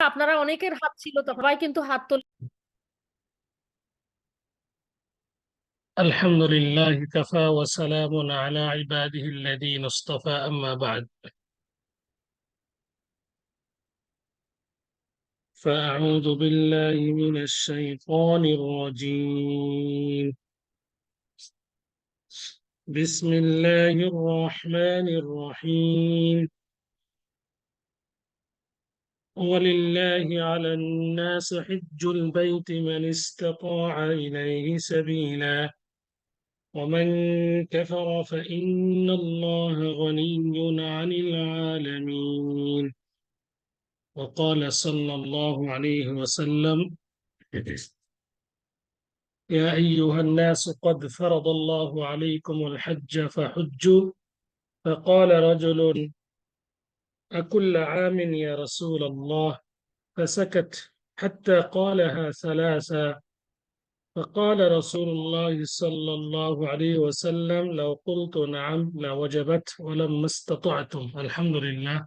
আপনারা অনেকের হাত ছিল, তখন সবাই কিন্তু হাত তোলে। الحمد لله كفى وسلام على عباده الذين اصطفى أما بعد فأعوذ بالله من الشيطان الرجيم بسم الله الرحمن الرحيم ولله على الناس حج البيت من استطاع إليه سبيلا ومن كفر فإن الله غني عن العالمين وقال صلى الله عليه وسلم يا أيها الناس قد فرض الله عليكم الحج فحجوا فقال رجل أكل عام يا رسول الله فسكت حتى قالها ثلاثا فقال رسول الله صلى الله عليه وسلم لو قلت نعم لوجبت ولما استطعتم الحمد لله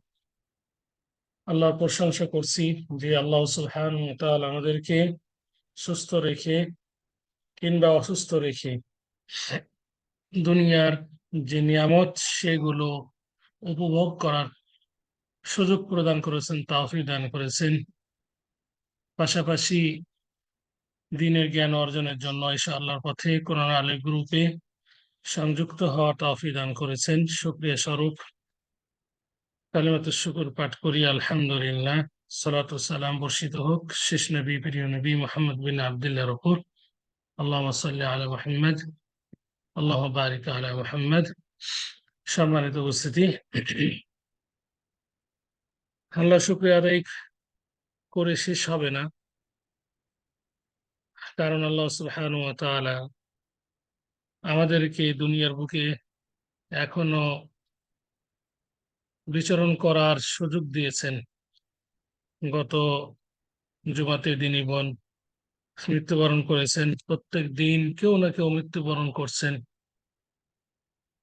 আল্লাহর প্রশংসা করছি যে আল্লাহ সুবহানাহু ওয়া তাআলা আমাদেরকে সুস্থ রেখে কিংবা অসুস্থ রেখে দুনিয়ার যে নিয়ামত সেগুলো উপভোগ করার সুযোগ প্রদান করেছেন, তাওফিক দান করেছেন। পাশাপাশি দ্বীনের জ্ঞান অর্জনের জন্য ঈশা আল্লাহর পথে কোরআন আলের গ্রুপে সংযুক্ত হওয়া তাওফিক দান করেছেন। শুকরিয়া স্বরূপ কালিমাতুশ শুকর পাঠ করি আলহামদুলিল্লাহ। সালাতু সালাম বর্ষিত হোক শেষ নবী প্রিয় নবী মুহাম্মদ বিন আব্দুল্লাহর উপর। আল্লাহুম্মা সাল্লি আলা মুহাম্মদ আল্লাহুম্মা বারিক আলা মুহাম্মদ। সম্মানিত উপস্থিতি, আল্লাহ শুকরিয়া আদায় করে শেষ হবে না, কারণ আল্লাহ সুবহানাহু ওয়া তাআলা আমাদেরকে দুনিয়ার বুকে এখনো বিচরণ করার সুযোগ দিয়েছেন। গত জুমাতে দিনী বোন মৃত্যুবরণ করেছেন, প্রত্যেক দিন কেউ না কেউ মৃত্যুবরণ করছেন।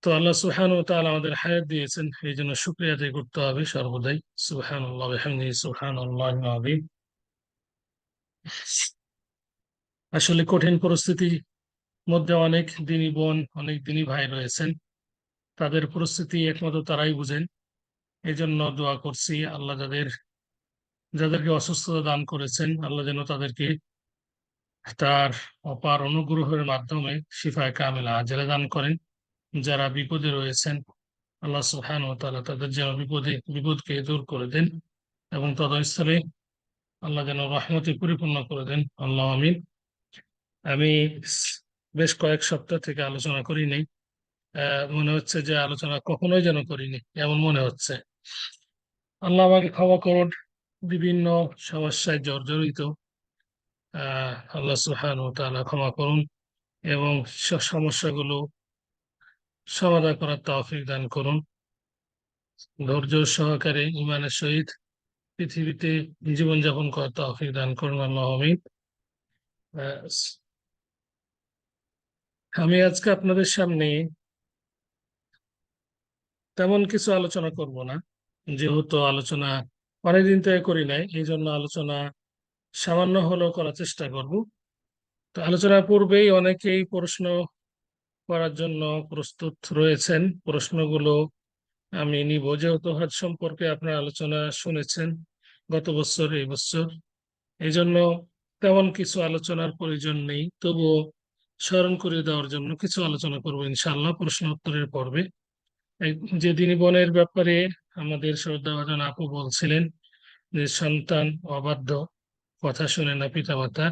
তো আল্লাহ সুবহানাহু ওয়া তাআলা আমাদের হায়াত দিয়েছেন, এই জন্য শুকরিয়া আদায় করতে হবে সর্বদাই। সুবহানাল্লাহ ওয়া বিহামদিহি সুবহানাল্লাহিল আযীম। আসলে কঠিন পরিস্থিতির মধ্যে অনেক দিনী বোন, অনেক দিনী ভাই রয়েছেন, তাদের পরিস্থিতি একমাত্র তারাই বুঝেন। এই জন্য দোয়া করছি আল্লাহ যাদেরকে অসুস্থতা দান করেছেন, আল্লাহ যেন তাদেরকে তার অপার অনুগ্রহের মাধ্যমে শিফায়ে কামিলা আজেলা দান করেন। যারা বিপদে রয়েছেন, আল্লাহ সুবহানাহু ওয়া তাআলা তাদের যেন বিপদকে দূর করে দেন এবং তদস্থলে আল্লাহ যেন রহমতে পরিপূর্ণ করে দেন। আল্লাহ আমিন। আমি বেশ কয়েক সপ্তাহ থেকে আলোচনা করি নাই, মনে হচ্ছে যে আলোচনা কখনোই যেন করিনি এমন মনে হচ্ছে। আল্লাহ আমাকে ক্ষমা করুন, বিভিন্ন সমস্যায় জর্জরিত। আল্লাহ সুবহানাহু ওয়া তাআলা ক্ষমা করুন এবং সমস্যাগুলো সমাধান করার তৌফিক দান করুন। ধৈর্য সহকারে ঈমানের সহিত পৃথিবীতে জীবনযাপন করার তৌফিক দান করুন। আল্লাহ আমিন। আমি আজকে আপনাদের সামনে তেমন কিছু আলোচনা করব না, যেহেতু আলোচনা অনেকদিন থেকে করি নাই, এই জন্য আলোচনা সামান্য হলেও করার চেষ্টা করব। তো আলোচনার পূর্বেই অনেকেই প্রশ্ন করার জন্য প্রস্তুত রয়েছেন। প্রশ্নগুলো আমি নিব, যেহেতু হজ সম্পর্কে আপনার আলোচনা শুনেছেন গত বছর, এই বছর, এই জন্য তেমন কিছু আলোচনার প্রয়োজন নেই, তবুও স্মরণ করে দেওয়ার জন্য কিছু আলোচনা করবো ইনশাআল্লাহ প্রশ্ন উত্তরের পর্বে। যে দিনী বোনের ব্যাপারে আমাদের শ্রদ্ধাভাজন আপু বলছিলেন যে সন্তান অবাধ্য, কথা শুনে না পিতামাতা,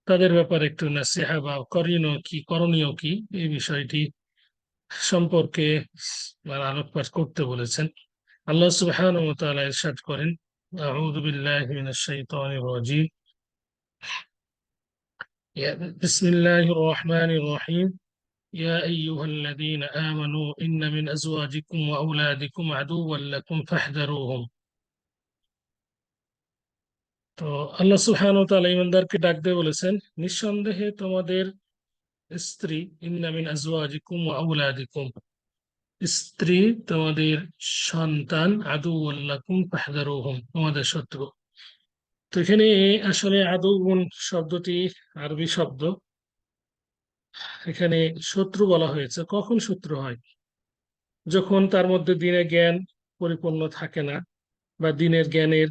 তাদের ব্যাপারে একটু নাসিহা বা করণীয় কি এই বিষয়টি সম্পর্কে আলোকপাত করতে বলেছেন। আল্লাহ সুবহানাহু ওয়া তাআলা ইরশাদ করেন, আউযু বিল্লাহি মিনাশ শাইতানির রাজীম, বিসমিল্লাহির রহমানির রহিম, يا أيها الذين آمنوا إن من أزواجكم وأولادكم عدوا لكم فاحذروهم। তো আল্লাহ সুবহানাহু ওয়া তাআলা ঈমানদারকে ডাক দিয়ে বলেছেন, নিঃসন্দেহে তোমাদের স্ত্রী, ইন্না মিন আজওয়াজিকুম ওয়া আওলাদিকুম, স্ত্রী তোমাদের সন্তান, আদুউল লাকুম ফাহযারুহুম, তোমাদের শত্রু। তো এখানে আসলে আদুউন শব্দটি আরবি শব্দ। এখানে শত্রু বলা হয়েছে। কখন শত্রু হয়? যখন তার মধ্যে দিনের জ্ঞান পরিপূর্ণ থাকে না বা দিনের জ্ঞানের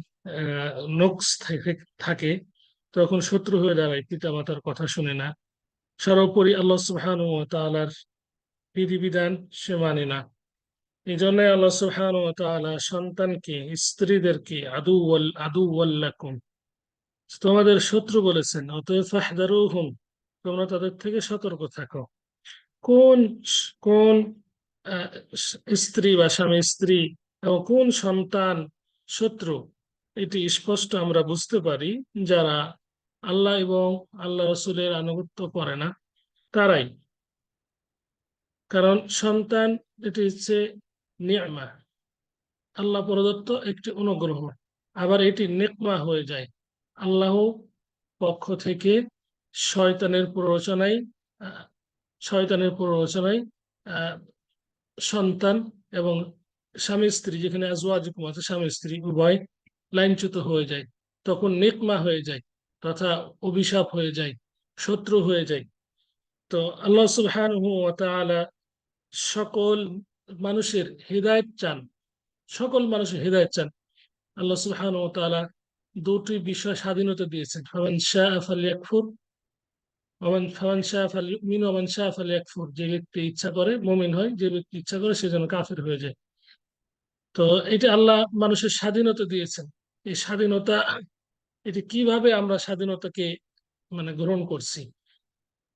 নকশ থাকে, তখন শত্রু হয়ে দাঁড়ায়, পিতামাতার কথা শুনে না, সর্বোপরি আল্লাহ সুবহানাহু ওয়া তাআলার বিধিবিধান সে মানে না। এই জন্য আল্লাহ সুবহানাহু ওয়া তাআলা সন্তানকে, স্ত্রীদেরকে আদুওয়াল্লাকুম, তোমাদের শত্রু বলেছেন, অতএব ফাহদারুহুম, তোমরা তাদের থেকে সতর্ক থাকো। কোন কোন আহ, স্ত্রী বা স্বামী স্ত্রী এবং কোন সন্তান শত্রু, এটি স্পষ্ট আমরা বুঝতে পারি যারা আল্লাহ এবং আল্লাহ রসুলের আনুগত্য করে না, তারাই। কারণ সন্তান এটি হচ্ছে নিয়মা, আল্লাহ প্রদত্ত একটি অনুগ্রহ, আবার এটি নেকমা হয়ে যায় আল্লাহ পক্ষ থেকে শয়তানের প্ররোচনায়। আহ, শয়তানের প্ররোচনায় আহ, সন্তান এবং স্বামী স্ত্রী, যেখানে আজওয়াজুকুম আছে, স্বামী স্ত্রী উভয় লাইনচ্যুত হয়ে যায়, তখন নেকমা হয়ে যায় তথা অভিশাপ হয়ে যায়, শত্রু হয়ে যায়। তো আল্লাহ সুবহানাহু ওয়া তাআলা সকল মানুষের হৃদায়ত চান, সকল মানুষের হৃদায়ত চান। আল্লাহ সুবহানাহু ওয়া তাআলা দুটি বিষয় স্বাধীনতা দিয়েছেন, ফামান শাআ ফালইয়াকফুর ফামান শাআ ফালইউমিন ওয়া মান শাআ ফালইয়াকফুর। যে ব্যক্তি ইচ্ছা করে মুমিন হয়, যে ব্যক্তি ইচ্ছা করে সে যেন কাফির হয়ে যায়। তো এটা আল্লাহ মানুষের স্বাধীনতা দিয়েছেন। এই স্বাধীনতা, এটি কিভাবে আমরা স্বাধীনতাকে মানে গ্রহণ করছি?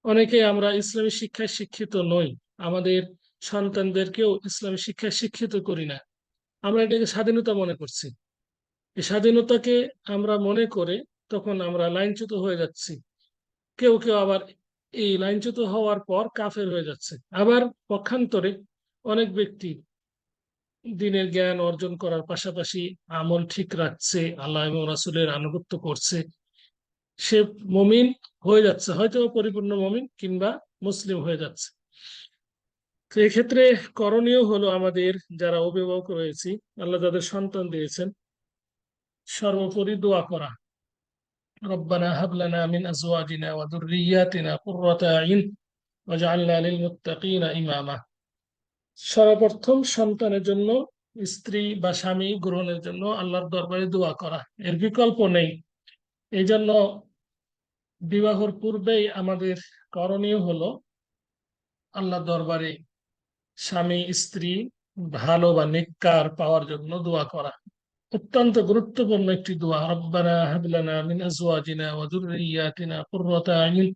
অনেকে আমরা ইসলামী শিক্ষায় শিক্ষিত নই, আমাদের সন্তানদেরকেও ইসলামী শিক্ষায় শিক্ষিত করি না, আমরা এটাকে স্বাধীনতা মনে করছি। এই স্বাধীনতাকে আমরা মনে করে তখন আমরা লাইনচ্যুত হয়ে যাচ্ছি। কেউ কেউ আবার এই লাইনচ্যুত হওয়ার পর কাফের হয়ে যাচ্ছে। আবার পক্ষান্তরে অনেক ব্যক্তি দিনের জ্ঞান অর্জন করার পাশাপাশি আমল ঠিক রাখছে, আল্লাহ এবং রাসূলের আনুগত্য করছে, সে মুমিন হয়ে যাচ্ছে, হয়তো পরিপূর্ণ মুমিন কিংবা মুসলিম হয়ে যাচ্ছে। তো এক্ষেত্রে করণীয় হলো আমাদের যারা অভিভাবক রয়েছি, আল্লাহ যাদের সন্তান দিয়েছেন, সর্বোপরি দোয়া করা। রব্বানা হাব লানা মিন আজওয়াজিনা ওয়া যুররিয়াতিনা কুররাতা আইন ওয়াজআলনা লিল মুত্তাকিনা ইমামা। সর্বপ্রথম সন্তানের জন্য, স্ত্রী বা স্বামী গ্রহণের জন্য আল্লাহর দরবারে দোয়া করা, এর বিকল্প নেই। এই জন্য বিবাহর পূর্বেই আমাদের করণীয় হলো আল্লাহর দরবারে স্বামী স্ত্রী ভালো বা নেককার পাওয়ার জন্য দোয়া করা। অত্যন্ত গুরুত্বপূর্ণ একটি দোয়া, রব্বানা হাব লানা মিন আজওয়াজিনা ওয়া যুররিয়াতিনা কুররাতা আইন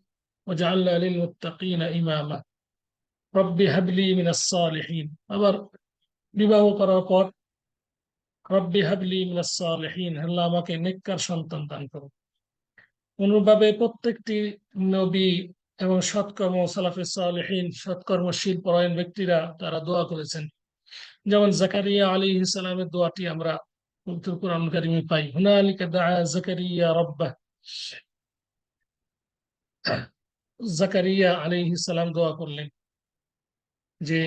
ওয়াজআলনা লিল মুত্তাকিনা ইমামা রব্বি হাবলি মিনাস সালিহিন। আবার বিবাহ করার পর রব্বি হাবলি মিনাস সালিহিন, আল্লাহ আমাকে নেককার সন্তান দান করো। অনুরূপভাবে প্রত্যেকটি নবী এবং সৎকর্ম সালাফে সালেহিন, সৎকর্মশীল পরায়ণ ব্যক্তিরা তারা দোয়া করেছেন। যেমন জাকারিয়া আলাইহিস সালামের দোয়াটি আমরা পবিত্র কোরআন কারিমে পাই, হুনালিকা দাআ জাকারিয়া রাব্বাহ। জাকারিয়া আলাইহিস সালাম দোয়া করলেন যে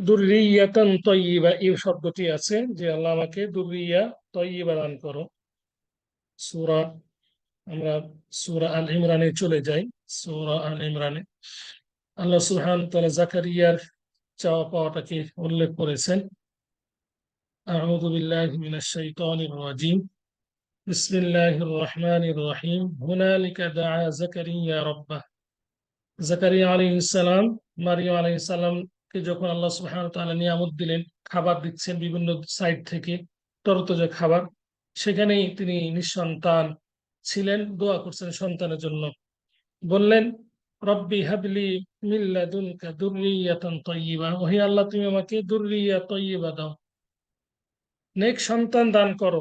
দুররিয়াতান তাইয়্যিবা, এই শব্দটি আছে যে আল্লাহ আমাকে দুররিয়া তাইয়্যিবা দান করো। সূরা, আমরা সূরা আল ইমরানে চলে যাই। সূরা আল ইমরানে আল্লাহ সুবহানাহু ওয়া তাআলা জাকারিয়ার চাওয়া পাওয়াটাকে উল্লেখ করেছেন। আউযু বিল্লাহি মিনাশ শাইতানির রাজীম, বিসমিল্লাহির রহমানির রহিম, হুনালিকা দাআ জাকারিয়া রাব্বাহ। জাকারিয়া আলাইহিস সালাম, মারিয়াম আলাইহিস সালামকে যখন আল্লাহ সুবহানাহু ওয়া তাআলা নিয়ামত দিলেন, খাবার দিচ্ছেন বিভিন্ন সাইড থেকে, তরতাজা খাবার, সেখানেই তিনি নিঃসন্তান ছিলেন, দোয়া করছেন সন্তানের জন্য। বললেন, রব্বি হাবলি মিন লাদুনকা যুররিয়াতান তাইয়্যিবা, ওহে আল্লাহ তুমি আমাকে যুররিয়া তাইয়্যিবা দাও, নেক সন্তান দান করো।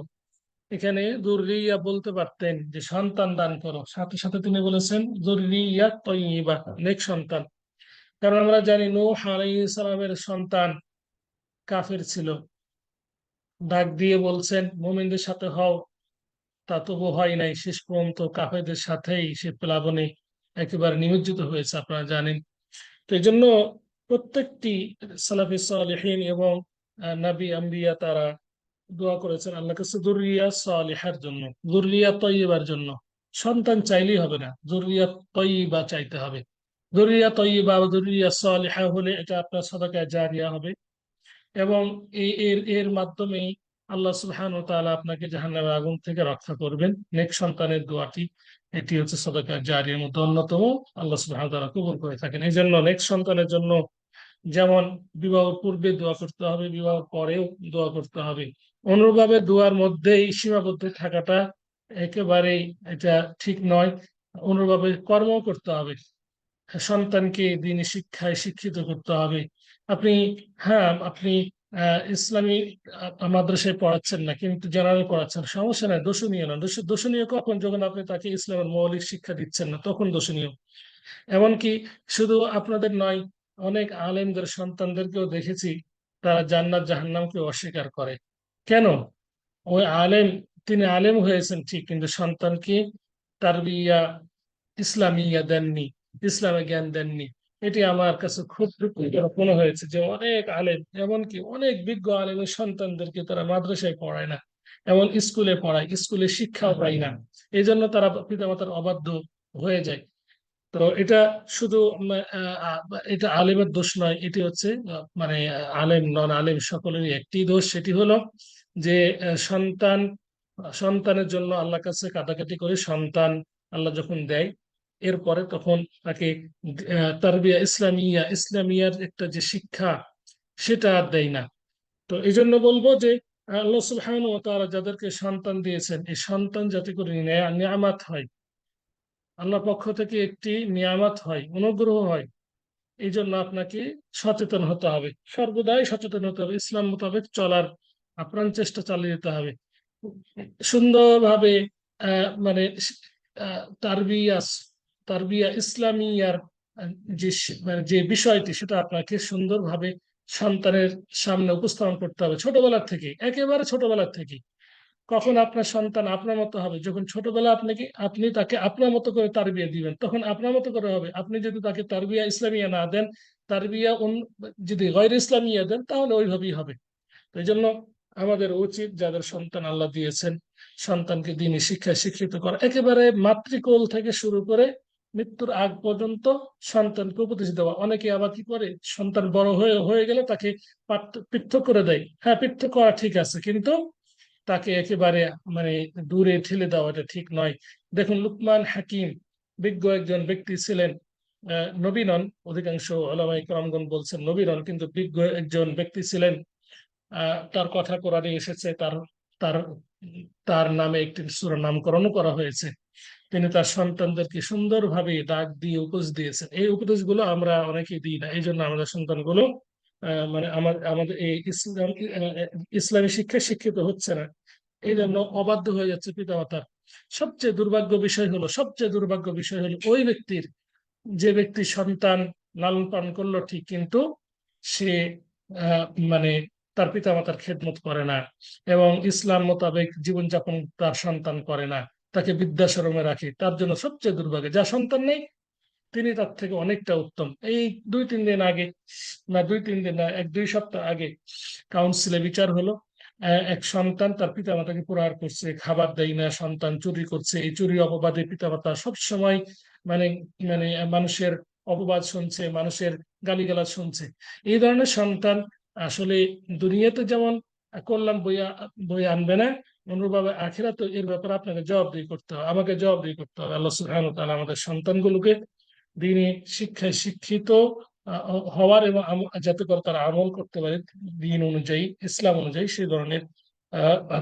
এখানে যুররিয়া বলতে পারতেন যে সন্তান দান করো, সাথে সাথে তিনি বলেছেন যুররিয়া তাইয়্যিবা, নেক সন্তান। কারণ আমরা জানি নূহ আলাইহিস সালামের সন্তান কাফের ছিল, ডাক দিয়ে বলছেন মুমিনদের সাথে হও, তা তবু হয় নাই, শেষ পর্যন্ত কাফেরদের সাথেই সে প্লাবনে একেবারে নিমজ্জিত হয়েছে, আপনারা জানেন। তো এই জন্য প্রত্যেকটি সালাফি সালেহিন এবং নবী আম্বিয়া তারা দোয়া করেছেন আল্লাহর কাছে যুররিয়া সালিহার জন্য, যুররিয়া তয়্যিবার জন্য। সন্তান চাইলেই হবে না, যুররিয়া তয়্যিবা চাইতে হবে। যুররিয়া তয়্যিবা বা যুররিয়া সালিহা হলে এটা আপনার সাদাকা জারিয়া হবে, এবং এর এর মাধ্যমেই আল্লাহ সুবহানাহু ওয়া তাআলা আপনাকে জাহান্নামের আগুন থেকে রক্ষা করবেন। নেক সন্তানের দোয়াটি, এটি হচ্ছে সাদাকা জারিয়ার মধ্যে অন্যতম, আল্লাহ সুবহানাহু ওয়া তাআলা কবুল করে থাকেন। এই জন্য নেক সন্তানের জন্য যেমন বিবাহ পূর্বে দোয়া করতে হবে, বিবাহ পরেও দোয়া করতে হবে। অনুরূপভাবে দোয়ার মধ্যেই সীমাবদ্ধ থাকাটা একেবারেই এটা ঠিক নয়। অনুরূপভাবে কর্ম করতে হবে, সন্তানকে দিনী শিক্ষায় শিক্ষিত করতে হবে। আপনি, হ্যাঁ, আপনি ইসলামী মাদ্রাসায় পড়াচ্ছেন না, কিন্তু জেনারেল পড়াচ্ছেন, সমস্যা নাই, দোষণীয় না। দোষণীয় কখন? যখন আপনি তাকে ইসলামের মৌলিক শিক্ষা দিচ্ছেন না, তখন দোষণীয়। এমনকি শুধু আপনাদের নয়, অনেক আলেমদের সন্তানদেরকেও দেখেছি তারা জান্নাত জাহান্নামকে অস্বীকার করে। কেন? ওই আলেম, তিনি আলেম হয়েছেন ঠিক, কিন্তু সন্তানকে তারবিয়া ইসলামিয়া দেননি, ইসলামে জ্ঞান দেননি। এটি আমার কাছে খুব দুঃখজনক মনে হয়েছে যে অনেক আলেম, এমনকি অনেক বিজ্ঞ আলেমের সন্তানদেরকে তারা মাদ্রাসায় পড়ায় না, এমন স্কুলে পড়ায়, স্কুলে শিক্ষাও পায় না। এই জন্য তারা পিতামাতার অবাধ্য হয়ে যায়। তো এটা শুধু এটা আলেমের দোষ নয়, এটি হচ্ছে মানে আলেম নন আলেম সকলেরই একটি দোষ। সেটি হলো যে সন্তানের জন্য আল্লাহর কাছে কাটাকাটি করে সন্তান আল্লাহ যখন দেয়, এরপরে তখন তাকে তারবিয়া ইসলামিয়ার একটা যে শিক্ষা, সেটা আর দেয় না। তো এই জন্য বলবো যে আল্লাহ সুবহানাহু ওয়া তাআলা যাদেরকে সন্তান দিয়েছেন, এই সন্তান যাতে করে নিয়ামত হয়, আল্লাহর পক্ষ থেকে একটি নিয়ামত হয়, অনুগ্রহ হয়। এই জন্য আপনাকে সচেতন হতে হবে, সর্বদাই সচেতন হতে হবে, ইসলাম মোতাবেক চলার আপ্রাণ চেষ্টা চালিয়ে যেতে হবে সুন্দরভাবে। মানে তারবিয়া তারবিয়া ইসলামিয়ার যে মানে যে বিষয়টি, সেটা আপনাকে সুন্দরভাবে সন্তানের সামনে উপস্থাপন করতে হবে ছোটবেলার থেকে, একেবারে ছোটবেলার থেকে। কখন আপনার সন্তান আপনার মতো হবে? যখন ছোটবেলা আপনি তাকে আপনার মতো করে তারবিয়া দিবেন, তখন আপনার মতো করে হবে। আপনি যদি তাকে তারবিয়া ইসলামিয়া না দেন, তারবিয়া যদি গয়র ইসলামিয়া দেন, তাহলে ওইভাবেই হবে। তো এই জন্য আমাদের উচিত, যাদের সন্তান আল্লাহ দিয়েছেন, সন্তানকে দিনী শিক্ষায় শিক্ষিত করা, একেবারে মাতৃকোল থেকে শুরু করে মৃত্যুর আগ পর্যন্ত সন্তানকে উপদেশ দেওয়া। অনেকে আবার কি করে, সন্তান বড় হয়ে হয়ে গেলে তাকে পৃথক করে দেয়। হ্যাঁ, পৃথক করা ঠিক আছে, কিন্তু তাকে একেবারে মানে দূরে ঠেলে দেওয়া এটা ঠিক নয়। দেখুন, লুকমান হাকিম বিজ্ঞ একজন ব্যক্তি ছিলেন, নবী নন। অধিকাংশ ওলামায়ে কেরামগণ বলছেন নবী নন, কিন্তু বিজ্ঞ একজন ব্যক্তি ছিলেন। তার কথা কোরআনে এসেছে, তার তার তার নামে একটি সূরার নামকরণও করা হয়েছে। তিনি তার সন্তানদেরকে সুন্দরভাবে ডাক দিয়ে উপদেশ দিয়েছেন। এই উপদেশগুলো আমরা অনেকেই দিই না, এই জন্য আমাদের সন্তানগুলো মানে আমাদের এই ইসলামী শিক্ষায় শিক্ষিত হচ্ছে না। এই জন্য অবাধ্য হয়ে যাচ্ছে পিতামাতার। সবচেয়ে দুর্ভাগ্য বিষয় হলো ওই ব্যক্তির, যে ব্যক্তি সন্তান লালন পালন করলো ঠিক, কিন্তু সে আহ, মানে তার পিতামাতার খেদমত করে না, এবং ইসলাম মোতাবেক জীবনযাপন তার সন্তান করে না, তাকে বৃদ্ধাশ্রমে রাখে। তার জন্য সবচেয়ে দুর্ভাগ্য। যা সন্তান নেই, তিনি তার থেকে অনেকটা উত্তম। এই 2-3 দিন আগে, না 2-3 দিন না, 1-2 সপ্তাহ আগে কাউন্সিলে বিচার হলো, এক সন্তান তার পিতামাতাকে প্রহার করছে, খাবার দেয় না, সন্তান চুরি করছে। এই চুরি অপবাদে পিতামাতা সব সময় মানে মানে মানুষের অপবাদ শুনছে, মানুষের গালিগালাজ শুনছে। এই ধরনের সন্তান আসলে দুনিয়াতে যেমন কল্যাণ বয়ে আনবে না, অনুরূপভাবে আখিরাতে এর ব্যাপারে আপনাকে জবাবদিহি করতে হবে, আমাকে জবাবদিহি করতে হবে। আল্লাহ সুবহানাহু ওয়া তাআলা আমাদের সন্তানগুলোকে দিনে শিক্ষায় শিক্ষিত হওয়ার, এবং যাতে করে তারা আমল করতে পারে দিন অনুযায়ী, ইসলাম অনুযায়ী, সেই ধরনের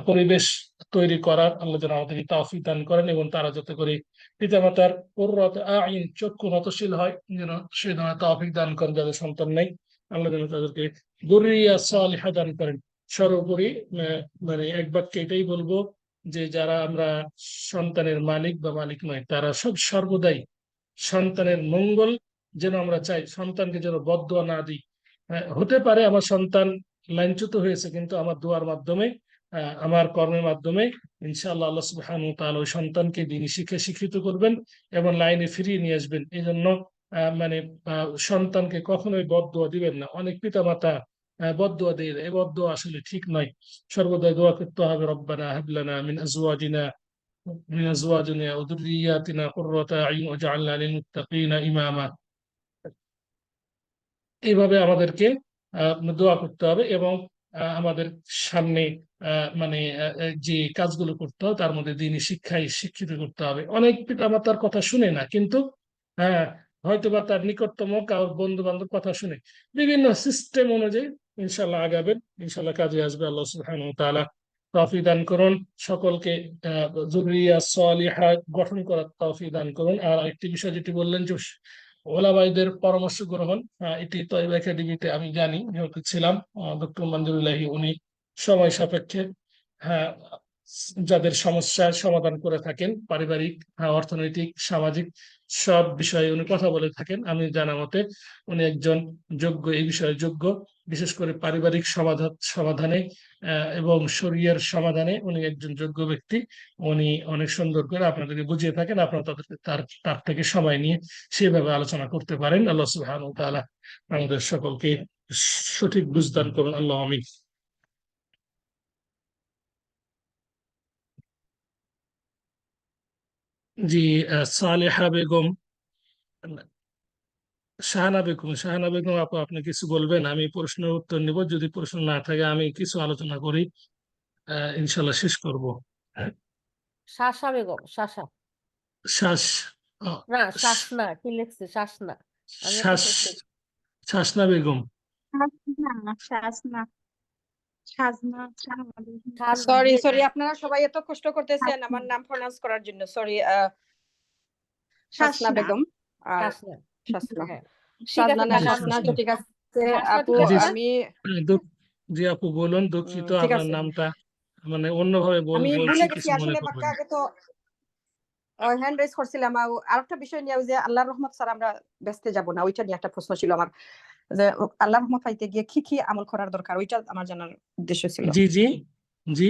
পরিবেশ তৈরি করার আল্লাহ যেন আমাদের তৌফিক দান করেন, এবং তারা যাতে করে পিতামাতার কুররাত আইন, চক্ষু নতশীল হয়, যেন সেই ধরনের তৌফিক দান করেন। যাদের সন্তান নেই, আল্লাহ যেন তাদেরকে যুররিয়া সালিহা দান করেন। সর্বোপরি মানে এক বাক্যে এটাই বলবো যে যারা আমরা সন্তানের মালিক বা মালিক নয়, তারা সর্বদাই সন্তানের মঙ্গল যেন আমরা চাই, সন্তানকে যেন বদদোয়া না দিই। হতে পারে আমার সন্তান লাইনচ্যুত হয়েছে, কিন্তু আমার দোয়ার মাধ্যমে, আমার কর্মের মাধ্যমে ইনশাআল্লাহ আল্লাহ সুবহানাহু ওয়া তাআলা ওই সন্তানকে দিনী শিক্ষায় শিক্ষিত করবেন এবং লাইনে ফিরিয়ে নিয়ে আসবেন। এই জন্য মানে সন্তানকে কখনোই বদদোয়া দিবেন না। অনেক পিতামাতা বদদুয়া দিয়ে দেয়। এই বদদুয়া আসলে ঠিক নয়। সর্বদা দোয়া করতে হবে, রব্বানা হাব লানা মিন আজওয়াজিনা ওয়া যুররিয়াতিনা কুররাতা আইয়ুন ওয়াজআলনা লিল মুত্তাকিনা ইমামা। এইভাবে আমাদেরকে দোয়া করতে হবে, এবং আমাদের সামনে মানে যে কাজগুলো করতে হবে তার মধ্যে দিনী শিক্ষায় শিক্ষিত করতে হবে। অনেক পিতামাতার কথা শুনে না, কিন্তু হ্যাঁ, হয়তোবা তার নিকটতম কারোর বন্ধু বান্ধব কথা শুনে বিভিন্ন সিস্টেম অনুযায়ী ইনশাল্লাহ আগাবেন, ইনশাল্লাহ কাজে আসবে। আল্লাহ সুবহানাহু ওয়া তাআলা তৌফিক দান করুন সকলকে, যুররিয়া সালিহা গঠন করার তৌফিক দান করুন। আর একটি বিষয় যেটি বললেন যে ওলামাইদের পরামর্শ গ্রহণ, এটি তয়বা একাডেমিতে আমি জানি, যেহেতু ছিলাম, ডক্টর মঞ্জুরুল্লাহি উনি সময় সাপেক্ষে, হ্যাঁ, যাদের সমস্যার সমাধান করে থাকেন, পারিবারিক, অর্থনৈতিক, সামাজিক সব বিষয়ে উনি কথা বলে থাকেন। আমি জানা মতে উনি একজন যোগ্য, এই বিষয়ে যোগ্য, বিশেষ করে পারিবারিক সমাধানে এবং শরীয়র সমাধানে উনি একজন যোগ্য ব্যক্তি। উনি অনেক সুন্দর করে আপনাদেরকে বুঝিয়ে থাকেন, আপনারা তাদেরকে তার থেকে সময় নিয়ে সেভাবে আলোচনা করতে পারেন। আল্লাহ সুবহানাহু ওয়া তাআলা আমাদের সকলকে সঠিক বুঝদান করুন, আল্লাহ আমিন। জি, সালেহা বেগম, শাহানা বেগম আপু, আপনি কিছু বলবেন? আমি প্রশ্নের উত্তর নিব, যদি প্রশ্ন না থাকে আমি কিছু আলোচনা করি, ইনশাল্লাহ শেষ করব। শাসা বেগম, শাসা শ্বাস আহ, না, শ- শাসনা কি লিখছে, শাসনা। আমি একটা শ্বাস শেষ শাসনা বেগম। শাসনা শাসনা সাজনা সাজ সরি দিয়ে সরি, আপনারা সবাই এত কষ্ট করতেছেন শাসনা আমার নাম প্রনাউন্স করার জন্য। সরি, শাসনা শাসনা বেগম আর শাসনা। শাসনা, হ্যাঁ, ঠিক সাজনা আছে না তাহলে শাসনা, তো ঠিক আছে শাসনা আপু। ঠিক আছে জি, না? আমি দুঃখ- জি আপু বলুন, দুঃখিত ঠিক আপনার আছে, নামটা মানে অন্যভাবে আমি বলছি, ভুলে গেছি কিছু মনে আসলে, করবেন বাক্কা না। আগে তো হ্যান্ড রেজ করছিলাম। আর একটা বিষয় নিয়ে, ওই যে আল্লাহর রহমত স্যার আমরা ব্যস্তে যাব না, ওইটা নিয়ে একটা প্রশ্ন ছিল আমার, যে আল্লাহর রহমত পাইতে গিয়ে কি কি আমল করার দরকার, ওইটা আমার জানার উদ্দেশ্য ছিল। জি জি জি,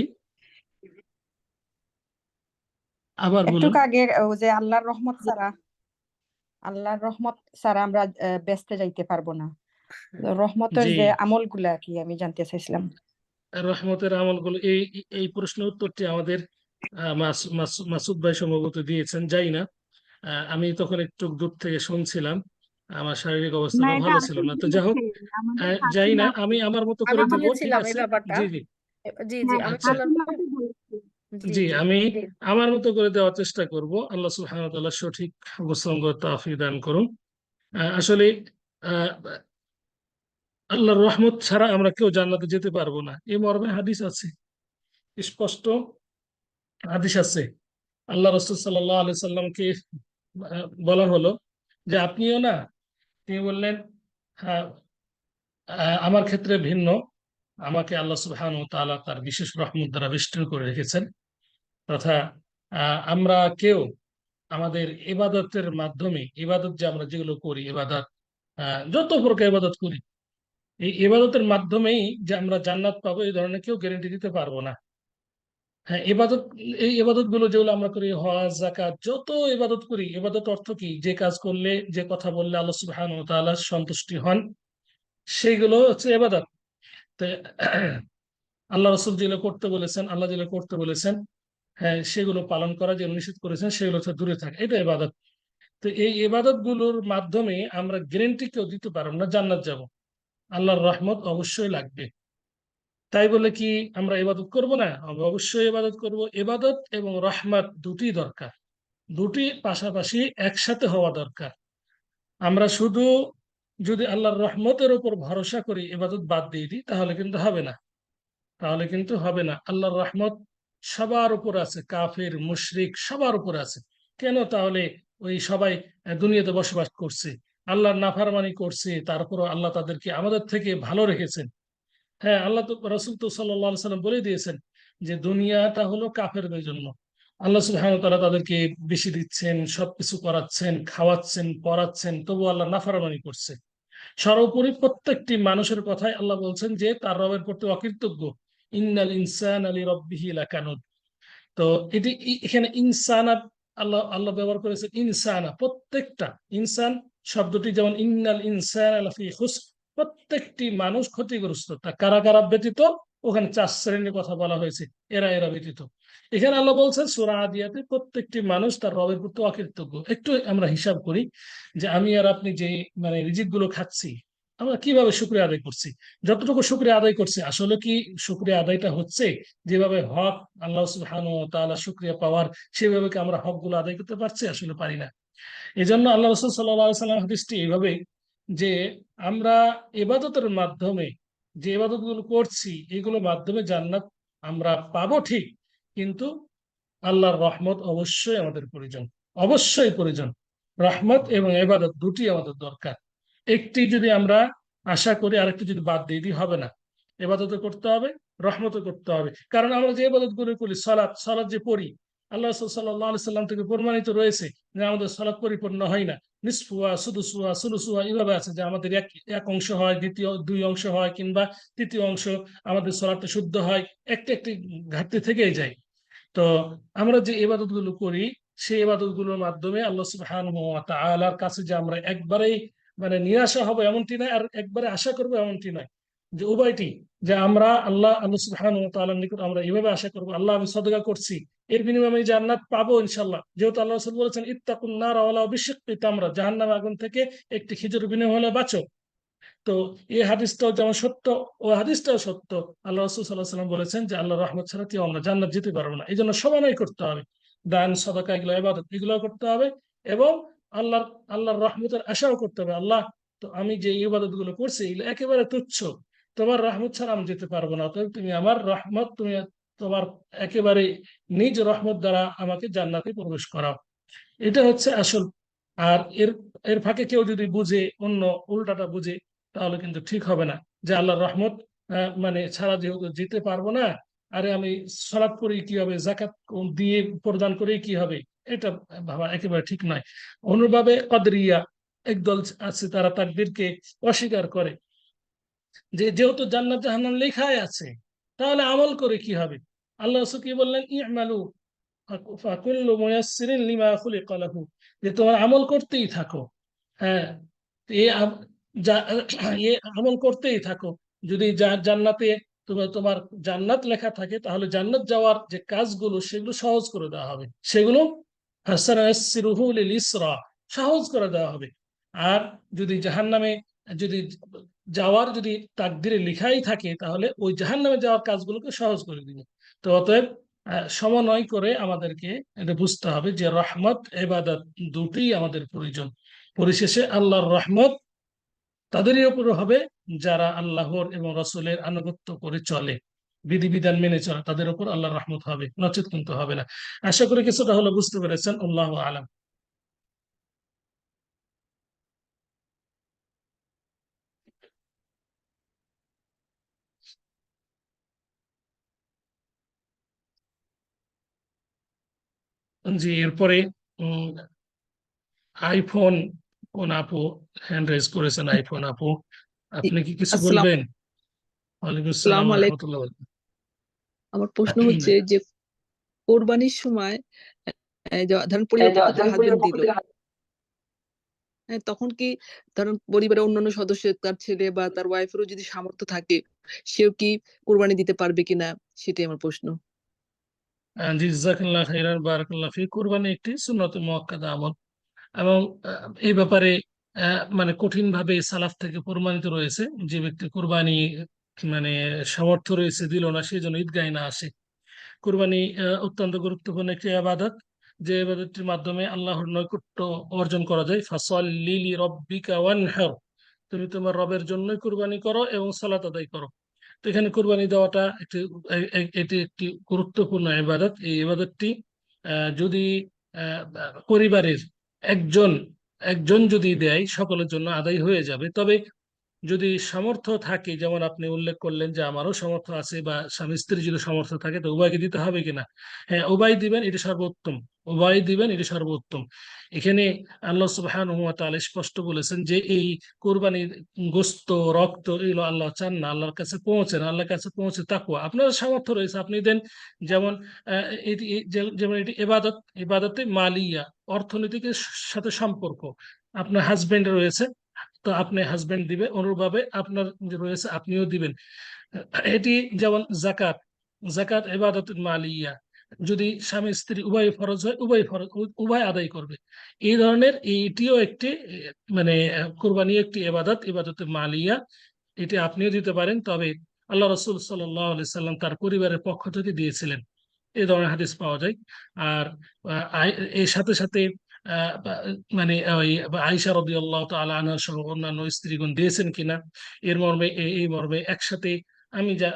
আবার একটু বলুন। আগে ও যে আল্লাহর রহমত ছাড়া আমরা ব্যস্তে যাইতে পারবো না, রহমতের জি, যে আমলগুলা কি আমি জানতে চাইছিলাম। রহমতের আমলগুলো, এই এই প্রশ্নের উত্তরটি আমাদের মাসুদ ভাই সম্ভবত দিয়েছেন, যাই না। আমি তখন একটু দূর থেকে শুনছিলাম, আমার শারীরিক না, অবস্থাটা এটা ভালো ছিল আপু না, তো যাই হোক, দিয়েছে আমাদের যাই হাসিনা না, আপু। আমি আমার মতো আমি করে দিব, ঠিক বলেছিলাম এই আছে। ব্যাপারটা। জি জি জি জি, হ্যাঁ, আমি আচ্ছা, বললাম। হাসিনা আপু বলেছে। জি জি জি আমি আমার মতো করে দেওয়ার চেষ্টা করব। আল্লাহ সুবহানাহু ওয়া তাআলা সঠিক অবস্থান করতে তৌফিক দান করুন। আসলে আহ, আল্লাহর রহমত ছাড়া আমরা কেউ জান্নাতে যেতে পারবো না, এই মর্মে হাদিস আছে, স্পষ্ট হাদিস আছে। আল্লাহ রাসূল সাল্লাল্লাহু আলাইহি সাল্লামকে বলা হলো যে আপনিও না, তিনি বললেন, হ্যাঁ, আমার ক্ষেত্রে ভিন্ন, আমাকে আল্লাহ সুবহানাহু ওয়া তাআলা তার বিশেষ রহমত দ্বারা বেষ্টন করে রেখেছেন, তথা আমরা কেউ আমাদের ইবাদতের মাধ্যমে, ইবাদত যে আমরা যেগুলো করি, ইবাদত, যত প্রকার ইবাদত করি, এই ইবাদতের মাধ্যমেই যে আমরা জান্নাত পাবো এই ধরনের কেউ গ্যারান্টি দিতে পারবো না। হ্যাঁ, ইবাদত, এই ইবাদত গুলো যেগুলো আমরা করি, হজ যাকাত, যত ইবাদত করি, ইবাদত অর্থ কি, যে কাজ করলে, যে কথা বললে আল্লাহ সুবহানাহু ওয়া তাআলা সন্তুষ্টি হন, সেইগুলো হচ্ছে ইবাদত। তো আল্লাহ রাসূল যেগুলো করতে বলেছেন, আল্লাহ যেগুলো করতে বলেছেন, হ্যাঁ, সেগুলো পালন করা, যেগুলো নিষেধ করেছেন সেগুলো থেকে দূরে থাকা, এটা ইবাদত। তো এই ইবাদত গুলোর মাধ্যমে আমরা গ্যারান্টি কেউ দিতে পারবো না জান্নাত যাব, আল্লাহর রহমত অবশ্যই লাগবে। তাই বলে কি আমরা ইবাদত করব না? আমরা অবশ্যই ইবাদত করব। ইবাদত এবং রহমত দুটি দরকার, দুটি পাশাপাশি একসাথে হওয়া দরকার। আমরা শুধু যদি আল্লাহর রহমতের উপর ভরসা করি, ইবাদত বাদ দিয়ে দিই, তাহলে কিন্তু হবে না, তাহলে কিন্তু হবে না। আল্লাহর রহমত সবার উপর আছে, কাফের মুশরিক সবার উপর আছে। কেন তাহলে ওই সবাই দুনিয়াতে বসবাস করছে, আল্লাহর নাফরমানি করছে, তারপরও আল্লাহ তাদেরকে আমাদের থেকে ভালো রেখেছেন। হ্যাঁ, আল্লাহ তো, রাসূল তো সাল্লাল্লাহু আলাইহি সাল্লাম বলে দিয়েছেন যে দুনিয়াটা হলো কাফেরদের জন্য। আল্লাহ সুবহানাহু ওয়া তাআলা তাদেরকে বেশি দিচ্ছেন, সবকিছু করাচ্ছেন, খাওয়াচ্ছেন, পড়াচ্ছেন, তবু আল্লাহ নাফরমানি করছে। সর্বোপরি প্রত্যেকটি মানুষের কথাই আল্লাহ বলছেন যে তার রবের প্রতি অকৃতজ্ঞ। ইন্নাল ইনসানা লিরাব্বিহি লাকানুদ। তো এটি এখানে ইনসানা, আল্লাহ আল্লাহ ব্যবহার করেছেন ইনসানা, প্রত্যেকটা ইনসান শব্দটি, যেমন ইন্নাল ইনসানা লাফি খুসর, প্রত্যেকটি মানুষ ক্ষতিগ্রস্ত, তা কারা কারা ব্যতীত? ওখানে 4 শ্রেণীর কথা বলা হয়েছে, এরা এরা ব্যতীত। এখানে আল্লাহ বলছেন সূরা আদিয়াতে প্রত্যেকটি মানুষ তার রবের প্রতি অকৃতজ্ঞ। একটু আমরা হিসাব করি যে আমি আর আপনি যে মানে রিজিক গুলো খাচ্ছি, আমরা কিভাবে শুকরিয়া আদায় করছি। যতটুকু শুকরিয়া আদায় করছি, আসলে কি শুকরিয়া আদায়টা হচ্ছে যেভাবে হক আল্লাহ সুবহানাহু ওয়া তাআলা শুকরিয়া পাওয়ার, সেভাবে কি আমরা হক গুলো আদায় করতে পারছি? আসলে পারি না। এই জন্য আল্লাহ রাসূল সাল্লাল্লাহু আলাইহি সাল্লাম হাদিসটি এইভাবে, যে আমরা ইবাদতের মাধ্যমে যে ইবাদত গুলো করছি, এগুলোর মাধ্যমে জান্নাত আমরা পাবো ঠিক, কিন্তু আল্লাহর রহমত অবশ্যই আমাদের প্রয়োজন, অবশ্যই প্রয়োজন। রহমত এবং ইবাদত দুটি আমাদের দরকার। একটি যদি আমরা আশা করি, আরেকটি যদি বাদ দিয়ে দিই হবে না। ইবাদতও করতে হবে, রহমতও করতে হবে। কারণ আমরা যে ইবাদত গুলো করি, সালাত যে পড়ি, আল্লাহ রাসূল সাল্লাল্লাহু আলাইহি সাল্লাম থেকে প্রমাণিত রয়েছে যে আমাদের সালাত পরিপূর্ণ হয় না, নিসফুয়া, সুদুসুয়া, সুলুসুয়া এইভাবে আছে, যে আমাদের এক অংশ হয়, দ্বিতীয় 2 অংশ হয়, কিংবা তৃতীয় অংশ আমাদের সালাতটা শুদ্ধ হয়, একটি ঘাটতি থেকেই যায়। তো আমরা যে ইবাদত গুলো করি, সেই ইবাদত গুলোর মাধ্যমে আল্লাহ সুবহানাহু ওয়া তাআলার কাছে যে আমরা একবারেই মানে নিরাশা হবো এমনটি নয়, আর একবারে আশা করবো এমনটি নয়, যে উভয়টি, যে আমরা আল্লাহ সুবহানাহু ওয়া তাআলার নিকট আমরা এইভাবে আশা করবো, আল্লাহ আমি সাদকা করছি, এর বিনিময়ে আমি জান্নাত পাবো ইনশাআল্লাহ। যেহেতু আল্লাহ রাসূল বলেছেন ইত্তাকুন নার ওয়ালাউ বিশিক্কি তামরা, জাহান্নামের আগুন থেকে একটি খেজুরের বিনিময়ে হলে বাঁচো। তো এই হাদিসটাও যেমন সত্য, ও হাদিসটাও সত্য। আল্লাহ রাসূল সাল্লাল্লাহু আলাইহি ওয়াসাল্লাম বলেছেন যে আল্লাহর রহমত ছাড়া কেউ আমরা জান্নাত যেতে পারবো না। এই জন্য সমানই করতে হবে, দান, সাদাকা, এগুলো ইবাদত, এগুলো করতে হবে, এবং আল্লাহর রহমতের আশাও করতে হবে। আল্লাহ, তো আমি যে ইবাদত গুলো করছি এগুলো একেবারে তুচ্ছ, তোমার রহমত ছাড়া আমি যেতে পারবো না, অতএব তুমি আমার রহমত, তুমি তোমার একেবারে নিজ রহমত দ্বারা আমাকে জান্নাতে প্রবেশ করাও। এটা হচ্ছে আসল। আর এর এর ফাঁকে কেউ যদি বুঝে, অন্য উল্টাটা বুঝে, তাহলে কিন্তু ঠিক হবে না, যে আল্লাহর রহমত মানে ছাড়া যেহেতু যেতে পারবো না, আরে আমি সালাত করি কি হবে, যাকাত দিয়ে প্রদান করে কি হবে, এটা ভাবা একেবারে ঠিক নয়। অনুভাবে কদরিয়া একদল আছে, তারা তাকদীরকে অস্বীকার করে, যে যেহেতু জান্নাত জাহান্নাম লেখাই আছে, তাহলে আমল করে কি হবে। আল্লাহ রাসূল কি বললেন, ই'মালু ফাকুল্লু মুয়াসসিরিন লিমা খুলিকা লাহু, যে তোমার আমল করতেই থাকো। হ্যাঁ, এ এ আমল করতেই থাকো। যদি জান্নাতে তোমার জান্নাত লেখা থাকে, তাহলে জান্নাত যাওয়ার যে কাজগুলো, সেগুলো সহজ করে দেওয়া হবে, সেগুলো ফাসানুয়াসসিরুহু লিল ইসরা, সহজ করে দেওয়া হবে। আর যদি জাহান্নামে যদি যাওয়ার যদি তাকদীরে লেখাই থাকে, তাহলে ওই জাহান্নামে যাওয়ার কাজগুলোকে সহজ করে দিবে। তো অতএব সমন্বয় করে আমাদেরকে এটা বুঝতে হবে যে রহমত, ইবাদত দুটোই আমাদের প্রয়োজন। পরিশেষে আল্লাহর রহমত তাদেরই উপর হবে যারা আল্লাহর এবং রাসূলের আনুগত্য করে চলে, বিধিবিধান মেনে চলে, তাদের উপর আল্লাহর রহমত হবে, নচেত কিন্তু হবে না। আশা করি কিছুটা হলো বুঝতে পেরেছেন। আল্লাহু আলাম। জি, এরপরে আইফোন কোন আপু হ্যান্ড রেজ করেছেন। আইফোন আপু, আপনি কি কিছু আসসালাম বলবেন? ওয়ালাইকুম আসসালাম আসসালামু ওয়া আলাইকুম। রাহমাতুল্লাহ। আমার প্রশ্ন হচ্ছে যে কোরবানির সময় ধরেন পরিবারের পক্ষ থেকে হাদিয়া দিল, তখন কি ধরেন পরিবারের অন্যান্য সদস্য, তার ছেলে বা তার ওয়াইফেরও যদি সামর্থ্য থাকে, সেও কি কোরবানি দিতে পারবে কিনা, সেটাই আমার প্রশ্ন। জি, জাযাকাল্লাহ খাইরান, বারাকাল্লাহ ফিক। কুরবানি একটি সুন্নত মুআক্কাদা আমল, এবং এই ব্যাপারে মানে কঠিন ভাবে সালাফ থেকে প্রমাণিত রয়েছে, যে ব্যক্তি কুরবানি মানে সামর্থ্য রয়েছে দিল না, সেই জন্য ঈদগাহে না আসে। কুরবানি অত্যন্ত গুরুত্বপূর্ণ একটি ইবাদত, যে ইবাদতটির মাধ্যমে আল্লাহর নৈকট্য অর্জন করা যায়। ফাসাল্লি লিরাব্বিকা ওয়ানহার, তুমি তোমার রবের জন্যই কুরবানি করো এবং সালাত আদায় করো। তো এখানে কুরবানি দেওয়াটা এটি একটি গুরুত্বপূর্ণ ইবাদত। এই ইবাদতটি যদি পরিবারের একজন একজন যদি দেয়, সকলের জন্য আদায় হয়ে যাবে। তবে যদি সামর্থ্য থাকে, যেমন আপনি উল্লেখ করলেন যে আমারও সামর্থ্য আছে, বা স্বামী স্ত্রী যদি সামর্থ্য থাকে, তো উভয়কে দিতে হবে কিনা? হ্যাঁ, উভয় দিবেন, এটি সর্বোত্তম। উভয় দিবেন, এটি সর্বোত্তম। এখানে আল্লাহ সুবহানাহু ওয়া তাআলা স্পষ্ট বলেছেন যে এই কোরবানির গোশত, রক্ত, এগুলো আল্লাহ চান না, আল্লাহর কাছে পৌঁছে না, আল্লাহর কাছে পৌঁছে তাকওয়া। আপনার সামর্থ্য রয়েছে, আপনি দেন। যেমন যেমন এটি ইবাদতে মালিয়া, অর্থনীতির সাথে সম্পর্ক। আপনার হাজবেন্ড রয়েছে, তো আপনি হাজবেন্ড দিবে, অনুরূপভাবে আপনার যে রয়েছে আপনিও দিবেন। এটি যেমন জাকাত, জাকাত ইবাদাতুল মালিয়া, যদি স্বামী স্ত্রী উভয় ফরজ হয় উভয় আদায় করবে। এই ধরনের এইটিও একটি মানে কুরবানি একটি ইবাদতুল মালিয়া, এটি আপনিও দিতে পারেন। তবে আল্লাহ রাসূল সাল্লাল্লাহু আলাইহি সাল্লাম তার পরিবারের পক্ষ থেকে দিয়েছিলেন, এই ধরনের হাদিস পাওয়া যায়। আর এর সাথে সাথে মানে ওই আয়েশা রাদিয়াল্লাহু তাআলা আনহা সহ অন্যান্য স্ত্রীগণ দিয়েছেন কিনা এর মর্মে এই মর্মে একসাথে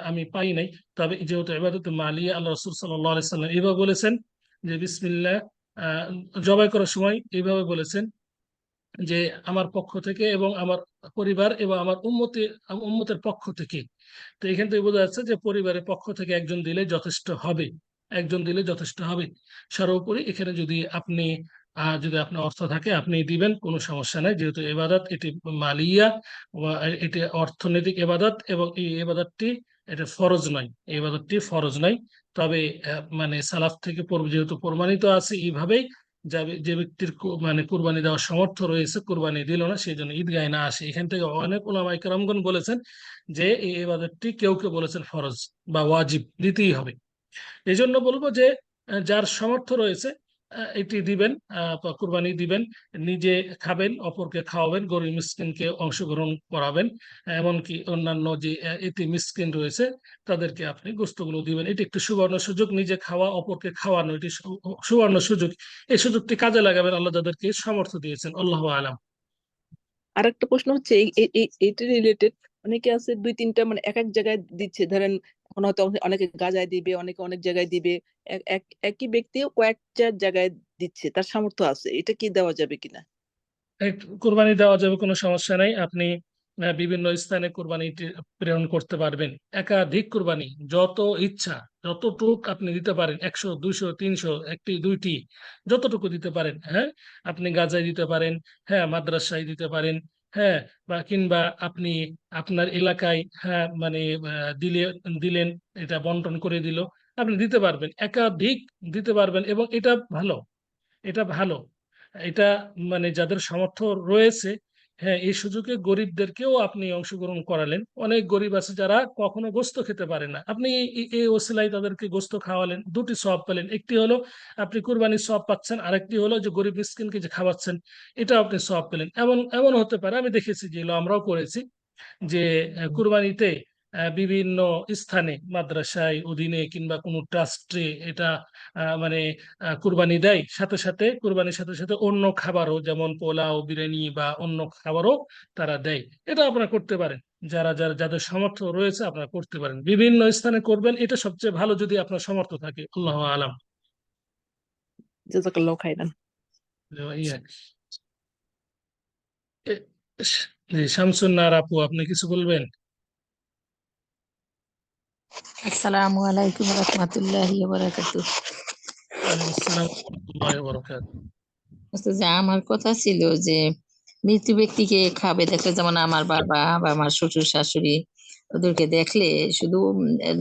আমি পাই নাই। তবে যেহেতু ইবাদতুল মালিয়া, আল্লাহ রাসূল সাল্লাল্লাহু আলাইহি সাল্লাম এইভাবে বলেছেন যে বিসমিল্লাহ, জবাই করার সময় এইভাবে বলেছেন যে আমার পক্ষ থেকে এবং আমার পরিবার এবং আমার উম্মতের পক্ষ থেকে। তো এখান থেকে বোঝা যাচ্ছে যে পরিবারের পক্ষ থেকে একজন দিলে যথেষ্ট হবে, একজন দিলে যথেষ্ট হবে। সর্বোপরি এখানে যদি আপনার অর্থ থাকে আপনি দিবেন, কোনো সমস্যা নাই, যেহেতু এবাদত এটি মালিয়া, এটি অর্থনৈতিক এবাদত, এবং এই এবাদতটি এটা ফরজ নয়, এই এবাদতটি ফরজ নয়। তবে মানে সালাফ থেকে যেহেতু প্রমাণিত আছে এইভাবেই, যে ব্যক্তির মানে কুরবানি দেওয়ার সামর্থ্য রয়েছে কুরবানি দিল না, সেই জন্য ঈদগাহে না আসে। এখান থেকে অনেক উলামায়ে কেরামগণ বলেছেন যে এই ইবাদতটি কেউ কেউ বলেছেন ফরজ বা ওয়াজিব, দিতেই হবে। এই জন্য বলবো যে যার সামর্থ্য রয়েছে এটি দিবেন, কুরবানি দিবেন, নিজে খাবেন, অপরকে খাওয়াবেন, গরিব মিসকিনকে অংশগ্রহণ করাবেন, এমনকি অন্যান্য যে এতিম মিসকিন রয়েছে তাদেরকে আপনি গোস্তগুলো দিবেন। এটি একটি সুবর্ণ সুযোগ, নিজে খাওয়া অপরকে খাওয়ানো, এটি সুবর্ণ সুযোগ। এই সুযোগটি কাজে লাগাবেন, আল্লাহ যাদেরকে সামর্থ্য দিয়েছেন। আল্লাহু আলাম। আর একটা প্রশ্ন হচ্ছে এইটা রিলেটেড, অনেকে আছে 2-3টা মানে এক এক জায়গায় দিচ্ছে, ধরেন এখন হয়তো অনেকে গাজায় দিবে, অনেকে অনেক জায়গায় দিবে, একই ব্যক্তিও কয়েকটা জায়গায় দিচ্ছে, তার সামর্থ্য আছে, এটা কি দেওয়া যাবে কিনা? কুরবানি দেওয়া যাবে, কোনো সমস্যা নাই। আপনি বিভিন্ন স্থানে কুরবানি প্রেরণ করতে পারবেন। একাধিক কুরবানি যত ইচ্ছা, যতটুক আপনি দিতে পারেন, 100, 200, 300, একটি দুইটি, যতটুকু দিতে পারেন। হ্যাঁ, আপনি গাজায় দিতে পারেন, হ্যাঁ মাদ্রাসায় দিতে পারেন, হ্যাঁ, বা কিংবা আপনি আপনার এলাকায়, হ্যাঁ মানে দিলেন, এটা বন্টন করে দিল, আপনি দিতে পারবেন, একাধিক দিতে পারবেন। এবং এটা ভালো, এটা ভালো, এটা মানে যাদের সামর্থ্য রয়েছে, হ্যাঁ এই সুযোগে গরিবদেরকেও আপনি অংশগ্রহণ করালেন। অনেক গরিব আছে যারা কখনো গোস্ত খেতে পারে না, আপনি এই ওসিলায় তাদেরকে গোস্ত খাওয়ালেন, দুটি সওয়াব পেলেন। একটি হলো আপনি কুরবানির সওয়াব পাচ্ছেন, আরেকটি হলো যে গরিব মিসকিনকে যে খাওয়াচ্ছেন, এটা আপনি সওয়াব পেলেন। এমন হতে পারে, আমি দেখেছি, যেগুলো আমরাও করেছি, যে কুরবানিতে বিভিন্ন স্থানে মাদ্রাসায় অধীনে কিংবা কোনো ট্রাস্টে এটা মানে কুরবানি দেয়, সাথে সাথে কুরবানির সাথে সাথে অন্য খাবারও, যেমন পোলাও, বিরিয়ানি বা অন্য খাবারও তারা দেয়। এটা আপনারা করতে পারেন, যাদের সামর্থ্য রয়েছে আপনারা করতে পারেন, বিভিন্ন স্থানে করবেন, এটা সবচেয়ে ভালো যদি আপনার সামর্থ্য থাকে। আল্লাহু আলাম। জাযাকাল্লাহু খাইরান। শামসুন নাহার আপু, আপনি কিছু বলবেন? আসসালামু আলাইকুম রহমতুল্লাহি ওয়া বারাকাতুহ। ওয়ালাইকুম আসসালাম ওয়া রাহমাতুল্লাহি ওয়া বারাকাতুহু। যে আমার কথা ছিল যে মৃত্যু ব্যক্তিকে খাবে দেখলে, যেমন আমার বাবা বা আমার শ্বশুর শাশুড়ি, ওদেরকে দেখলে শুধু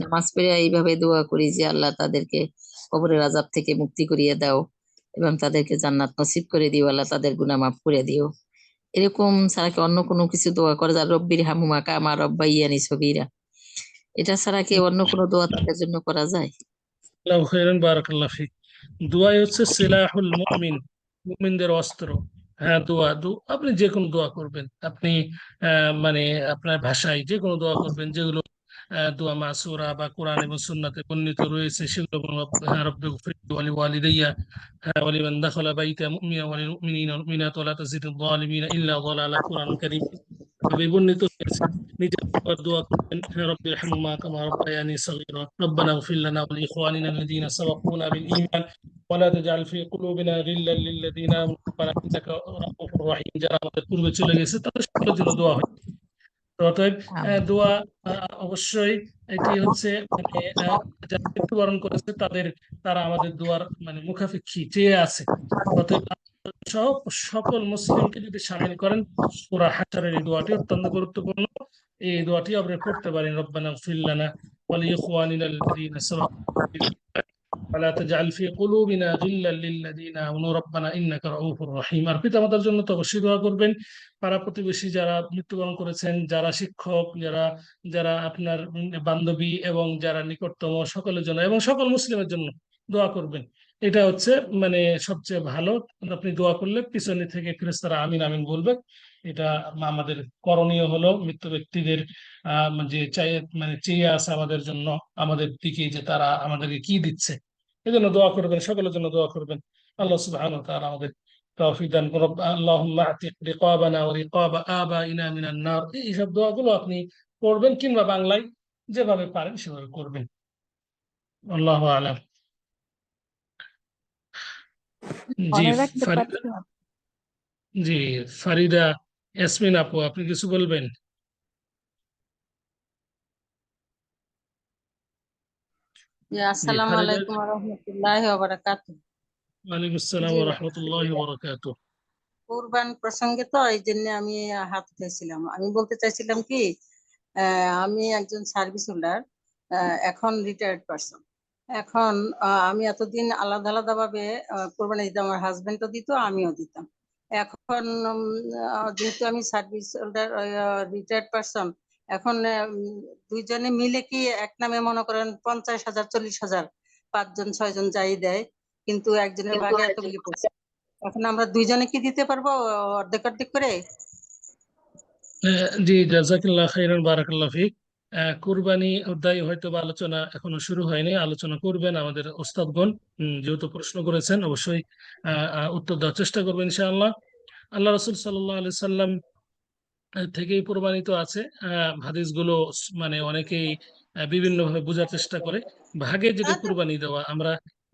নামাজ পড়ে এইভাবে দোয়া করি যে আল্লাহ তাদেরকে কবরের আযাব থেকে মুক্তি করিয়ে দাও এবং তাদেরকে জান্নাত নসিব করে দিও, আল্লাহ তাদের গুনাহ মাফ করে দিও। এরকম ছাড়া কি অন্য কোনো কিছু দোয়া করা যায়? রব্বির হামহুমা কামা রাব্বাইয়ানি সগীরা, এটা ছাড়া কি অন্য কোনো দোয়া তাদের জন্য করা যায়? আল্লাহু খাইরান, বারাকাল্লাহু ফিক। দোয়াই হচ্ছে সিলাহুল মুমিন, মুমিনদের অস্ত্র। হ্যাঁ, আপনি যে কোনো দোয়া করবেন, আপনি মানে আপনার ভাষায় যে কোনো দোয়া করবেন, যেগুলো দোয়া মাসুরা বা কোরআন এবং সুন্নাতে বর্ণিত রয়েছে, সেগুলো রব্বি গফিরলি ওয়া লিওয়ালিদাইয়া ওয়া লিমান দাখালা বাইতা মুমিনা ওয়া লিল মুমিনিনা ওয়াল মুমিনাত ওয়া লা তাজিদিয যালিমিনা ইল্লা যালালা। কোরআন কারীম ভাবে বর্ণিত হয়েছে। নিজের দোয়া করবেন, রব্বির হামহুমা কামা রাব্বায়ানি সগীরা, রব্বানা ইগফির লানা ওয়া লিইখওয়ানিনা আল্লাযীনা সাবাকুনা বিল ঈমান ওয়া লা তাজআল ফি কুলুবিনা গিল্লাল লিল্লাযীনা আমানু রাব্বানা ইন্নাকা রাউফুর রাহিম। যারা আমাদের পূর্বে চলে গেছে তাদের সকলের জন্য দোয়া হয়। অতএব দোয়া অবশ্যই এটি হচ্ছে মানে যারা মৃত্যুবরণ করেছে তারা আমাদের দোয়ার মানে মুখাপেক্ষী চেয়ে আছে। অতএব সব সকল মুসলিমকে যদি শামিল করেন, সূরা হাশরের এই দোয়াটি অত্যন্ত গুরুত্বপূর্ণ। এই দোয়াটি আমরা পড়তে পারেন, রব্বানা ইগফির লানা ওয়া লিইখওয়ানিনা আল্লাযীনা সাবাকুনা বিল ঈমান ولا تجعل في قلوبنا غلا للذين آمنوا ربنا إنك رؤوف رحيم। আর পিতামাতার জন্য তো অবশ্যই দোয়া করবেন। পাড়া প্রতিবেশী যারা মৃত্যুবরণ করেছেন, যারা শিক্ষক, যারা যারা আপনার বান্ধবী এবং যারা নিকটতম, সকলের জন্য এবং সকল মুসলিমের জন্য দোয়া করবেন। এটা হচ্ছে মানে সবচেয়ে ভালো। আপনি দোয়া করলে পিছনে থেকে ফেরেশতারা আমিন আমিন বলবে। এটা আমাদের করণীয় হলো মৃত ব্যক্তিদের যে মানে চেয়ে আছে আমাদের জন্য, আমাদের দিকে, যে তারা আমাদেরকে কি দিচ্ছে, এজন্য দোয়া করবেন, সকলের জন্য দোয়া করবেন। আল্লাহ সুবহানাহু ওয়া তাআলা আমাদের তৌফিক দান করুন। আল্লাহুম্মা আতিক রিকাবানা ওয়া রিকাবা আবাইনা মিনান নার। এইসব দোয়াগুলো আপনি করবেন, কিংবা বাংলায় যেভাবে পারেন সেভাবে করবেন। আল্লাহু আ'লাম। জি মনে রাখতে ফারিদা, পারছি। জি ফারিদা ইয়াসমিন আপু, আপনি কিছু বলবেন? জি আসসালামু ফারিদা। আলাইকুম ওয়া রাহমাতুল্লাহি ওয়া বারাকাতুহু। ওয়ালাইকুম আসসালাম জি ওয়া রাহমাতুল্লাহি ওয়া বারাকাতুহু। কুরবান প্রসঙ্গে তো এই জন্য আমি হাত উঠেছিলাম। আমি বলতে চাইছিলাম কি, আমি একজন সার্ভিস হোল্ডার, এখন রিটায়ার্ড পারসন। এখন আমি এতদিন আলাদা আলাদা ভাবে কোরবানি দিতাম, আমার হাজবেন্ডও দিত, আমিও দিতাম। এখন যেহেতু আমি সার্ভিস হোল্ডার, রিটায়ার্ড পারসন, এখন দুইজনে মিলে কি এক নামে মনে করেন 50,000 40,000 5 জন 6 জন যাই দেয়, কিন্তু একজনের ভাগে এতগুলি পড়ছে। এখন আমরা দুইজনে কি দিতে পারবো অর্ধেক অর্ধেক করে? জি জাযাকাল্লাহ খাইরান, বারাকাল্লাহ ফিক। কুরবানি অধ্যায় হয়তো বা আলোচনা এখনো শুরু হয়নি, আলোচনা করবেন আমাদের ওস্তাদগণ। যেহেতু প্রশ্ন করেছেন, অবশ্যই উত্তর দেওয়ার চেষ্টা করবেন ইনশাআল্লাহ। আল্লাহ রাসূল সাল্লাল্লাহু আলাইহি সাল্লাম থেকেই প্রমাণিত আছে। হাদিসগুলো মানে অনেকেই বিভিন্নভাবে বোঝার চেষ্টা করে। ভাগে যেটা কুরবানি দেওয়া, আমরা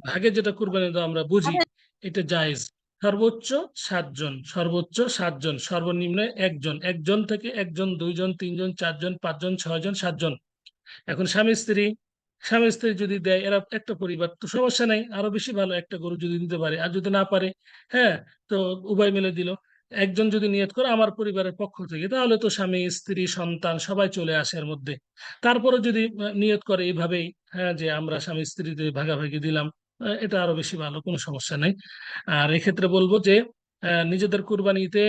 ভাগে যেটা কুরবানি দেওয়া আমরা বুঝি, এটা জায়েজ। সর্বোচ্চ 7 জন, সর্বোচ্চ 7 জন, সর্বনিম্ন একজন, একজন থেকে একজন, 2 জন 3 জন 4 জন 5 জন 6 জন 7 জন। এখন স্বামী স্ত্রী যদি দেয়, এরা একটা পরিবার, তো সমস্যা নাই, আরো বেশি ভালো একটা গরু যদি দিতে পারে। আর যদি না পারে, হ্যাঁ, তো উভয় মিলে দিল। একজন যদি নিয়ত করে আমার পরিবারের পক্ষ থেকে, তাহলে তো স্বামী স্ত্রী সন্তান সবাই চলে আসে এর মধ্যে। তারপরে যদি নিয়ত করে এইভাবেই, হ্যাঁ, যে আমরা স্বামী স্ত্রীতে ভাগাভাগি দিলাম, এটা আরো বেশি ভালো, কোনো সমস্যা নেই। আর এক্ষেত্রে বলবো যে নিজেদের কুরবানিতে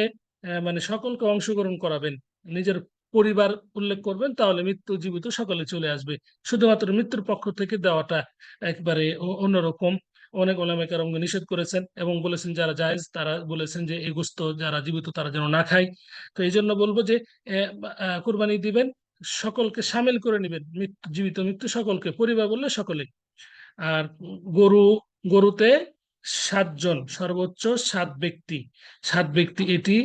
মানে সকলকে অংশগ্রহণ করাবেন, নিজের পরিবার উল্লেখ করবেন, তাহলে মৃত্যু জীবিত সকলে চলে আসবে। শুধুমাত্র মৃত্যুর পক্ষ থেকে দেওয়াটা একবারে অন্যরকম। অনেক ওলামায়ে কেরাম নিষেধ করেছেন এবং বলেছেন যারা জায়েজ, তারা বলেছেন যে এই গোশত যারা জীবিত তারা যেন না খায়। তো এই জন্য বলবো যে কুরবানি দিবেন, সকলকে সামিল করে নেবেন, মৃত্যু জীবিত মৃত্যু সকলকে, পরিবার বললে সকলে। আর গরু গরুতে 7 জন, সর্বোচ্চ 7 ব্যক্তি, 7 ব্যক্তি, এটি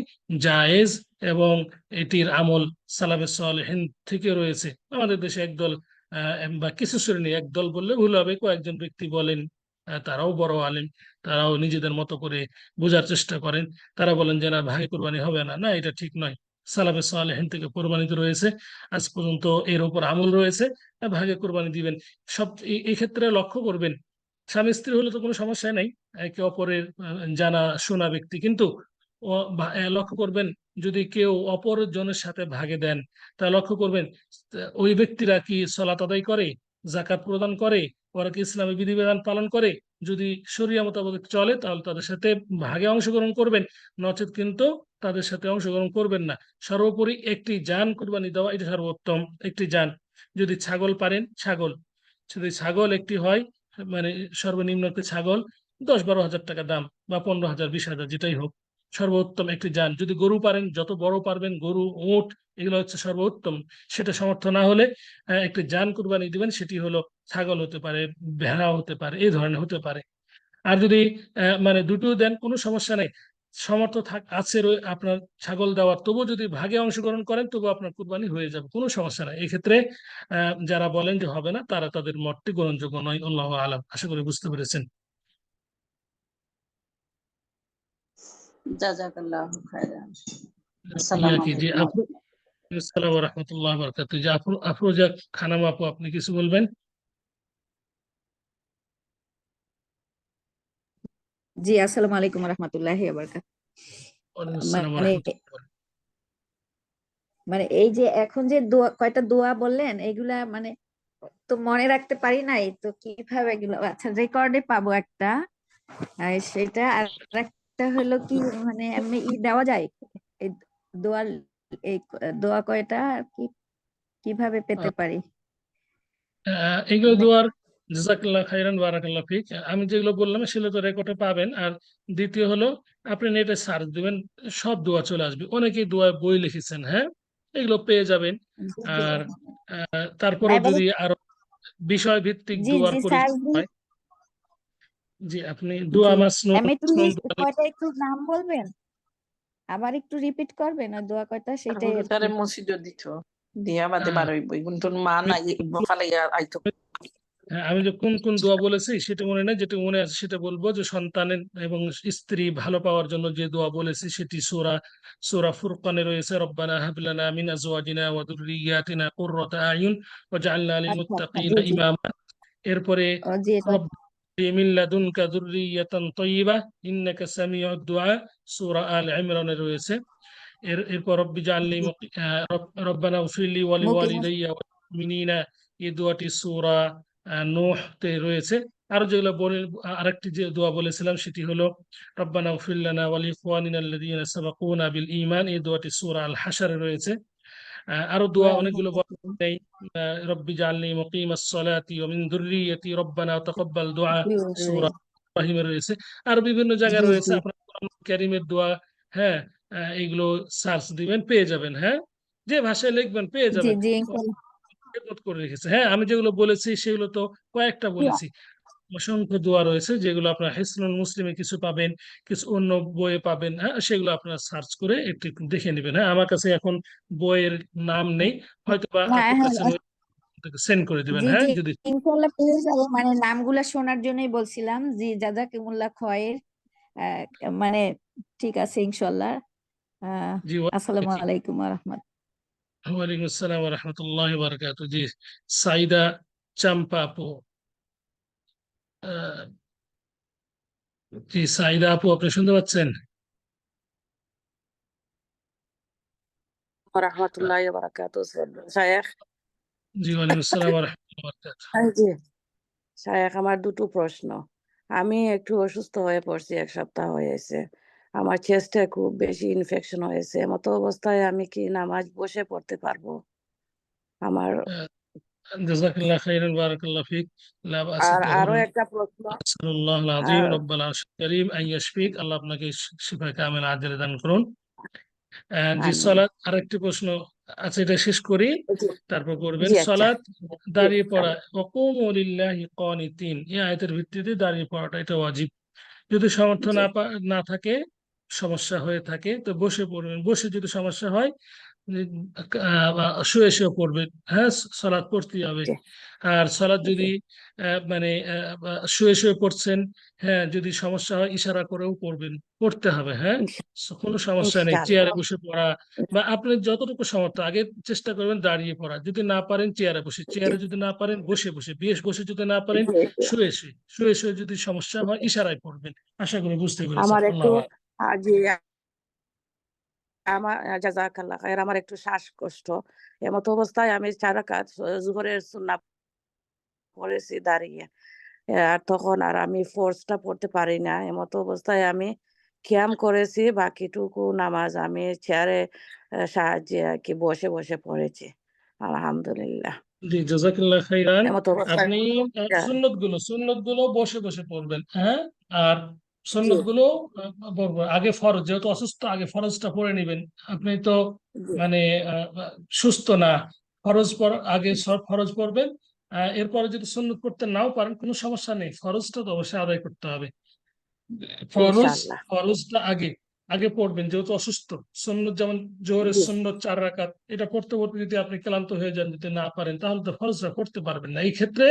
জায়েজ এবং এটির আমল সালাফে সালেহিন থেকে রয়েছে। আমাদের দেশে একদল বা কিছু শ্রেণী, একদল বললে ভুল হবে, কয়েকজন ব্যক্তি বলেন, তারাও বড় আলেম, তারাও নিজেদের মতো করে বোঝার চেষ্টা করেন। তারা বলেন যে না, ভাগে কোরবানি হবে না, না, এটা ঠিক নয়। সালাফে সালেহিন থেকে প্রমাণিত রয়েছে, আজ পর্যন্ত এর উপর আমল রয়েছে, ভাগে কোরবানি দিবেন। সব এই ক্ষেত্রে লক্ষ্য করবেন, স্বামী স্ত্রী হলে তো কোনো সমস্যা নাই, একে অপরের জানা শোনা ব্যক্তি, কিন্তু লক্ষ্য করবেন যদি কেউ অপর জনের সাথে ভাগে দেন, তা লক্ষ্য করবেন ওই ব্যক্তিরা কি সালাত আদায় করে, যাকাত প্রদান করে, ওরা কি ইসলামী বিধিবিধান পালন করে। যদি শরিয়া মোতাবেক চলে, তাহলে তাদের সাথে ভাগে অংশগ্রহণ করবেন, নচেত কিন্তু তাদের সাথে অংশগ্রহণ করবেন না। সর্বোপরি একটি জান কুরবানি দেওয়া, এটা সর্বোত্তম। একটি জান, যদি ছাগল পারেন, ছাগল, যদি ছাগল একটি হয়, মানে সর্বনিম্ন একটি ছাগল 10-12 হাজার টাকা দাম, বা 15,000 20,000 যেটাই হোক, সর্বোত্তম একটি যান। যদি গরু পারেন, যত বড় পারবেন, গরু উট, এগুলো হচ্ছে সর্বোত্তম। সেটা সমর্থ না হলে একটি যান কুরবানি দিবেন, সেটি হলো ছাগল হতে পারে, ভেড়া হতে পারে, এই ধরনের হতে পারে। আর যদি মানে দুটো দেন, কোনো সমস্যা নেই, সমর্থ আছে আপনার ছাগল দেওয়ার, তবু যদি ভাগে অংশগ্রহণ করেন, তবু আপনার কুরবানি হয়ে যাবে, কোনো সমস্যা নাই। এক্ষেত্রে যারা বলেন যে হবে না, তারা তাদের মতটি গ্রহণযোগ্য নয়। আল্লাহু আলাম। আশা করি বুঝতে পেরেছেন। জাযাকাল্লাহু খাইরান। ইয়া আসসালামু কি জি আলাইকুম। আপু, আসসালামু রাহমাতুল্লাহি ওয়া বারাকাতুহু। যে আফরোজা খানম আপু, আপনি কিছু বলবেন? জি, আসসালামু আলাইকুম রহমতুল্লাহি ওয়া বারাকাতুহু। ওয়ালাইকুম আসসালাম ওয়া মানে রাহমাতুল্লাহ। মানে এই যে এখন যে দোয়া, কয়টা দোয়া বললেন, এগুলা মানে তো মনে রাখতে পারি নাই তো কিভাবে এগুলো আচ্ছা রেকর্ডে পাবো একটা আর সেটা আর একটা হলো কি মানে এমনি দেওয়া যায় এই দোয়া এই দোয়া কয়টা আর কি কিভাবে পেতে পারি এগুলো মানে দোয়ার জাযাকাল্লাহ খাইরান বারাকাল্লাহ ফিক। আমি যেগুলো বললাম সেগুলো তো রেকর্ডে পাবেন। আর দ্বিতীয় হলো আপনি নেটে সার্চ দিবেন, সব দোয়া চলে আসবে। অনেকেই দোয়া বই লিখেছেন, হ্যাঁ, এগুলো পেয়ে যাবেন। আর তারপরে এবারে যদি আরো বিষয় ভিত্তিক জি দোয়ার জি স্যার পরিচিতি জি হয়, জি আপনি দোয়া জি মাসনুন আমি একটু মাসনুন লিস্ট কয়টা একটু নাম বলবেন আবার একটু রিপিট করবেন আর দোয়া কয়টা সেটাই আর হুজুরে কি মসজিদে দিত দিয়া বাদে বার হইব কিন্তু মা নাই বকালে আইতো হ্যাঁ, আমি যে কোন কোন দোয়া বলেছি সেটা মনে নেই, যেটা মনে আছে সেটা বলবো। যে সন্তানের এবং স্ত্রী ভালো পাওয়ার জন্য যে দোয়া বলেছি সেটি সূরা সূরা ফুরকানে রয়েছে, রব্বানা হাব লানা মিন আজওয়াজিনা ওয়া যুররিয়াতিনা কুররাতা আয়ুন ওয়াজআলনা লিল আচ্ছা আচ্ছা জি মুত্তাকিনা জি ইমামা। এরপরে ও জি এটা রব্বি মিন লাদুনকা যুররিয়াতান তাইয়্যিবা ইন্নাকা সামিউদ দুআ, সূরা আল ইমরানে রয়েছে। এরপর রব্বি জাআলনি রব্বানা ইগফিরলি ওয়া মুকিম লিওয়ালিদাইয়া ওয়াল মুমিনিনা, এই দোয়াটি সূরা নূহ তে রয়েছে। আরো যেগুলো বলে আরেকটি যে দোয়া বলেছিলাম সেটি হলো রব্বানা ইগফির লানা ওয়া লিইখওয়ানিনা আল্লাযীনা সাবাকুনা বিল ঈমান, এই দোয়াটি সূরা আল হাশরে রয়েছে। আরো দোয়া অনেকগুলো নেই, রব্বি জাআলনি মুকিমাস সালাতি ওয়া মিন যুররিয়্যাতি রব্বানা তাকাব্বাল দুআ, সূরা ইব্রাহিমে রয়েছে। আর বিভিন্ন জায়গায় জি রয়েছে, জি আপনার কোরআন কারীমের দোয়া, হ্যাঁ, এইগুলো সার্চ দিবেন পেয়ে যাবেন। হ্যাঁ, যে ভাষায় লিখবেন পেয়ে জি যাবেন। জি ইনশাআল্লাহ খেদমত করে রেখেছে। হ্যাঁ, আমি যেগুলো বলেছি সেগুলো তো কয়েকটা বলেছি, অসংখ্য দোয়া রয়েছে যেগুলো আপনার হিসনুল মুসলিমে কিছু পাবেন, কিছু অন্য বইয়ে পাবেন। হ্যাঁ, সেগুলো আপনারা সার্চ করে একটু একটু দেখে নেবেন। হ্যাঁ, আমার কাছে এখন বইয়ের নাম নেই, হয়তো বা হ্যাঁ আপুর হ্যাঁ কাছে সেন্ড করে দিবেন। জি হ্যাঁ, জি যদি ইনশাআল্লাহ পেয়ে যাবো মানে নামগুলা শোনার জন্যই বলছিলাম জি জাযাকুমুল্লাহ খয়ের আহ, মানে ঠিক আছে ইনশাআল্লাহ জি আসসালামু আলাইকুম ওয়া রাহমাতুল্লাহ ওয়ালাইকুম আসসালাম ওয়া রাহমাতুল্লাহি ওয়া বারাকাতুহু। জি সাইদা চাম্পা আপু, আহ, জি সাইদা আপু আপনি শুনতে পাচ্ছেন? রহমতুল্লাহ বারাকাতু শায়েখ জি ওয়ালাইকুম আসসালাম ওয়া রাহমাতুল্লাহি ওয়া বারাকাতুহু। জি শায়েখ আমার দুটো প্রশ্ন। আমি একটু অসুস্থ হয়ে পড়ছি, 1 সপ্তাহ হয়েছে। আমার চেস্টে খুব বেশি ইনফেকশন হয়েছে। মতো অবস্থায় আমি কি নামাজ বসে পড়তে পারবো? আমার জাযাকাল্লাহ খাইরান বারাকাল্লাহ ফিক। লা বাসা আর আরো তাহুরুন। একটা প্রশ্ন। আস্তাগফিরুল্লাহুল আযীম রব্বাল আরশিল কারীম আন ইয়াশফিক। আল্লাহ আপনাকে শিফা কামিল আজলে দান করুন। জি আমিন। সালাত, আরেকটি প্রশ্ন আছে, এটা শেষ করি জি তারপর করবেন। জি আচ্ছা সালাত দাঁড়িয়ে পড়া ওয়াকুমু লিল্লাহি কানিতিন, এই আয়াতের ভিত্তিতে দাঁড়িয়ে পড়াটা এটা ওয়াজিব। যদি সামর্থ্য জি না থাকে, সমস্যা হয়ে থাকে, তো বসে পড়বেন। বসে যদি সমস্যা হয় শুয়ে শুয়ে পড়বেন। হ্যাঁ, সালাত পড়তেই হবে। জি আর সালাত জি যদি মানে শুয়ে শুয়ে পড়ছেন, হ্যাঁ, যদি সমস্যা হয় ইশারা করেও পড়বেন, পড়তে হবে। হ্যাঁ, কোনো সমস্যা নেই। চেয়ারে ইনশাআল্লাহ বসে পড়া বা আপনি যতটুকু সামর্থ্য, আগে চেষ্টা করবেন দাঁড়িয়ে পড়া। যদি না পারেন চেয়ারে বসে, চেয়ারে যদি না পারেন বসে বসে, বসে যদি না পারেন জি জি শুয়ে শুয়ে, শুয়ে শুয়ে যদি সমস্যা হয় ইশারায় পড়বেন। আশা করি বুঝতে পেরেছেন। আমার একটু আল্লাহ আ'লাম। জি আমার জাযাকাল্লাহ খায়ের। আমার একটু শ্বাসকষ্ট। এমত অবস্থায় আমি 4 রাকাত যোহরের সুন্নাত পড়েছি দাঁড়িয়ে। আর তখন আর আমি ফোর্সটা পড়তে পারি না। এমত অবস্থায় আমি কিয়াম করেছি। বাকিটুকু নামাজ আমি চেয়ারে সাহায্যে আরকি বসে বসে পড়েছি। আলহামদুলিল্লাহ। জি জাযাকাল্লাহ খাইরান। এমত অবস্থায় আপনি আ সুন্নত গুলো বসে বসে পড়বেন। হ্যাঁ, আর জি, সুন্নত গুলো পড়বেন। আগে ফরজ, যেহেতু অসুস্থ, আগে ফরজটা পড়ে নেবেন। আপনি তো জি, মানে সুস্থ না, আগে সব ফরজ পড়বেন। এরপরে যদি সুন্নত পড়তে নাও পারেন কোনো সমস্যা নেই, ফরজটা তো অবশ্যই আদায় করতে হবে। ফরজ ইনশাআল্লাহ। ফরজটা আগে আগে পড়বেন যেহেতু অসুস্থ। সুন্নত যেমন জোহরের জি, সুন্নত 4 রাকাত, এটা পড়তে পড়তে যদি আপনি ক্লান্ত হয়ে যান, যদি না পারেন, তাহলে তো ফরজটা পড়তে পারবেন না। এই ক্ষেত্রে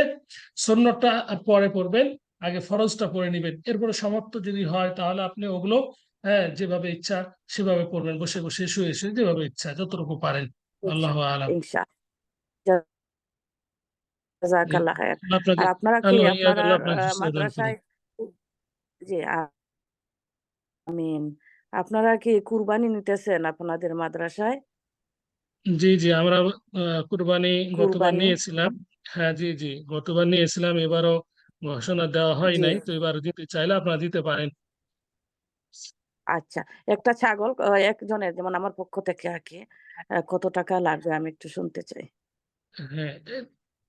সুন্নতটা পরে পড়বেন, আগে ফরজটা পড়ে নেবেন। এরপরে সমাপ্ত যদি হয় তাহলে আপনি ওগুলো, হ্যাঁ, যেভাবে ইচ্ছা সেভাবে পড়বেন, বসে বসে শুয়ে শুয়ে যেভাবে ইচ্ছা যতটুকু পারেন। আল্লাহ আলাম। ইনশাআল্লাহ। জি, জাযাকাল্লাহ খায়ের। আপনাকে আর আপনারা কি আল্লাহ আপনারা আল্লাহ আপনাকে সুস্থতা দান করুন। মাদ্রাসায় জি আমিন। আপনারা কি কুরবানি নিতেছেন আপনাদের মাদ্রাসায়? জি জি আমরা কুরবানি গতবার কুরবানি নিয়েছিলাম। হ্যাঁ, জি জি, গতবার নিয়েছিলাম, এবারও ঘোষণা দেওয়া হয় জি নাই, তো এবার দিতে চাইলে আপনারা দিতে পারেন। আচ্ছা, একটা ছাগল একজনের যেমন আমার পক্ষ থেকে আর কি কত টাকা লাগবে আমি একটু শুনতে চাই। হ্যাঁ,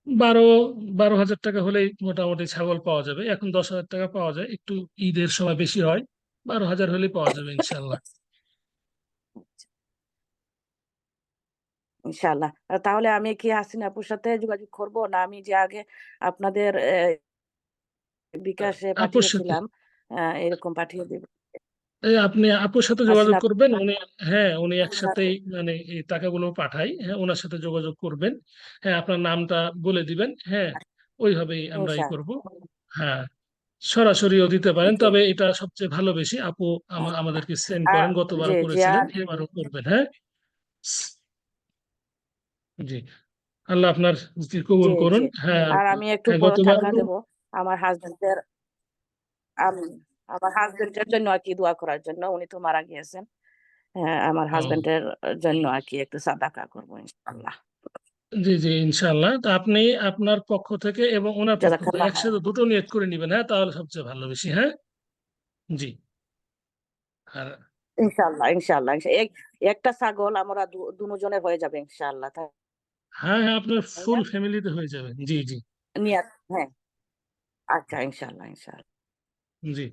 12,000 টাকা হলেই মোটামুটি ছাগল পাওয়া যাবে। এখন 10,000 টাকা পাওয়া যায়, একটু ঈদের সময় বেশি হয়। 12,000 হলেই পাওয়া যাবে ইনশাল্লাহ। ইনশাআল্লাহ। তাহলে আমি কি হাসিনা আপুর সাথে যোগাযোগ করব, না আমি যে আগে আপনাদের বিকাশে আপুর সাথে পাঠিয়েছিলাম এরকম পাঠিয়ে দিব? আপনি আপুর সাথে যোগাযোগ হাসিনা আপু করবেন, উনি একসাথেই মানে এই টাকাগুলো পাঠাই, হ্যাঁ ওনার সাথে যোগাযোগ করবেন। হ্যাঁ, আপনার নামটা বলে দিবেন, হ্যাঁ ওইভাবেই আমরা করব। ইনশাআল্লাহ। হ্যাঁ, সরাসরিও দিতে পারেন, জি, তবে এটা সবচেয়ে ভালো, বেশি আপু আচ্ছা। আমাদেরকে সেন্ড আর করেন, জি, গতবারও জি, করেছিলেন, আর এবারও করবেন। হ্যাঁ, জি, আল্লাহ আপনার রিজিক জি, কবুল করুন। জি। হ্যাঁ, আর আমি একটু হ্যাঁ বড় গতবার টাকা দেব আমার হাসব্যান্ডের আমি আমার হাসব্যান্ডের জন্য আর কি দোয়া করার জন্য। উনি তো মারা গিয়েছেন। হ্যাঁ, আমার হাসব্যান্ডের জন্য আর কি একটু সাদাকা করব ইনশাআল্লাহ। জি জি, ইনশাআল্লাহ। তো আপনি আপনার পক্ষ থেকে এবং ওনার পক্ষ থেকে জাযাকাল্লাহ খাইর। একসাথে দুটো নিয়ত করে নিবেন, হ্যাঁ তাহলে সবচেয়ে ভালো, বেশি। হ্যাঁ, জি। আর ইনশাআল্লাহ, ইনশাআল্লাহ। একটা ছাগল আমরা দুজনের হয়ে যাবে ইনশাআল্লাহ। তাই হ্যাঁ হ্যাঁ, আপনার না? ফুল ফ্যামিলিতে হয়ে যাবে। জি জি নিয়াত হ্যাঁ। আচ্ছা ইনশাআল্লাহ, ইনশাআল্লাহ। জি,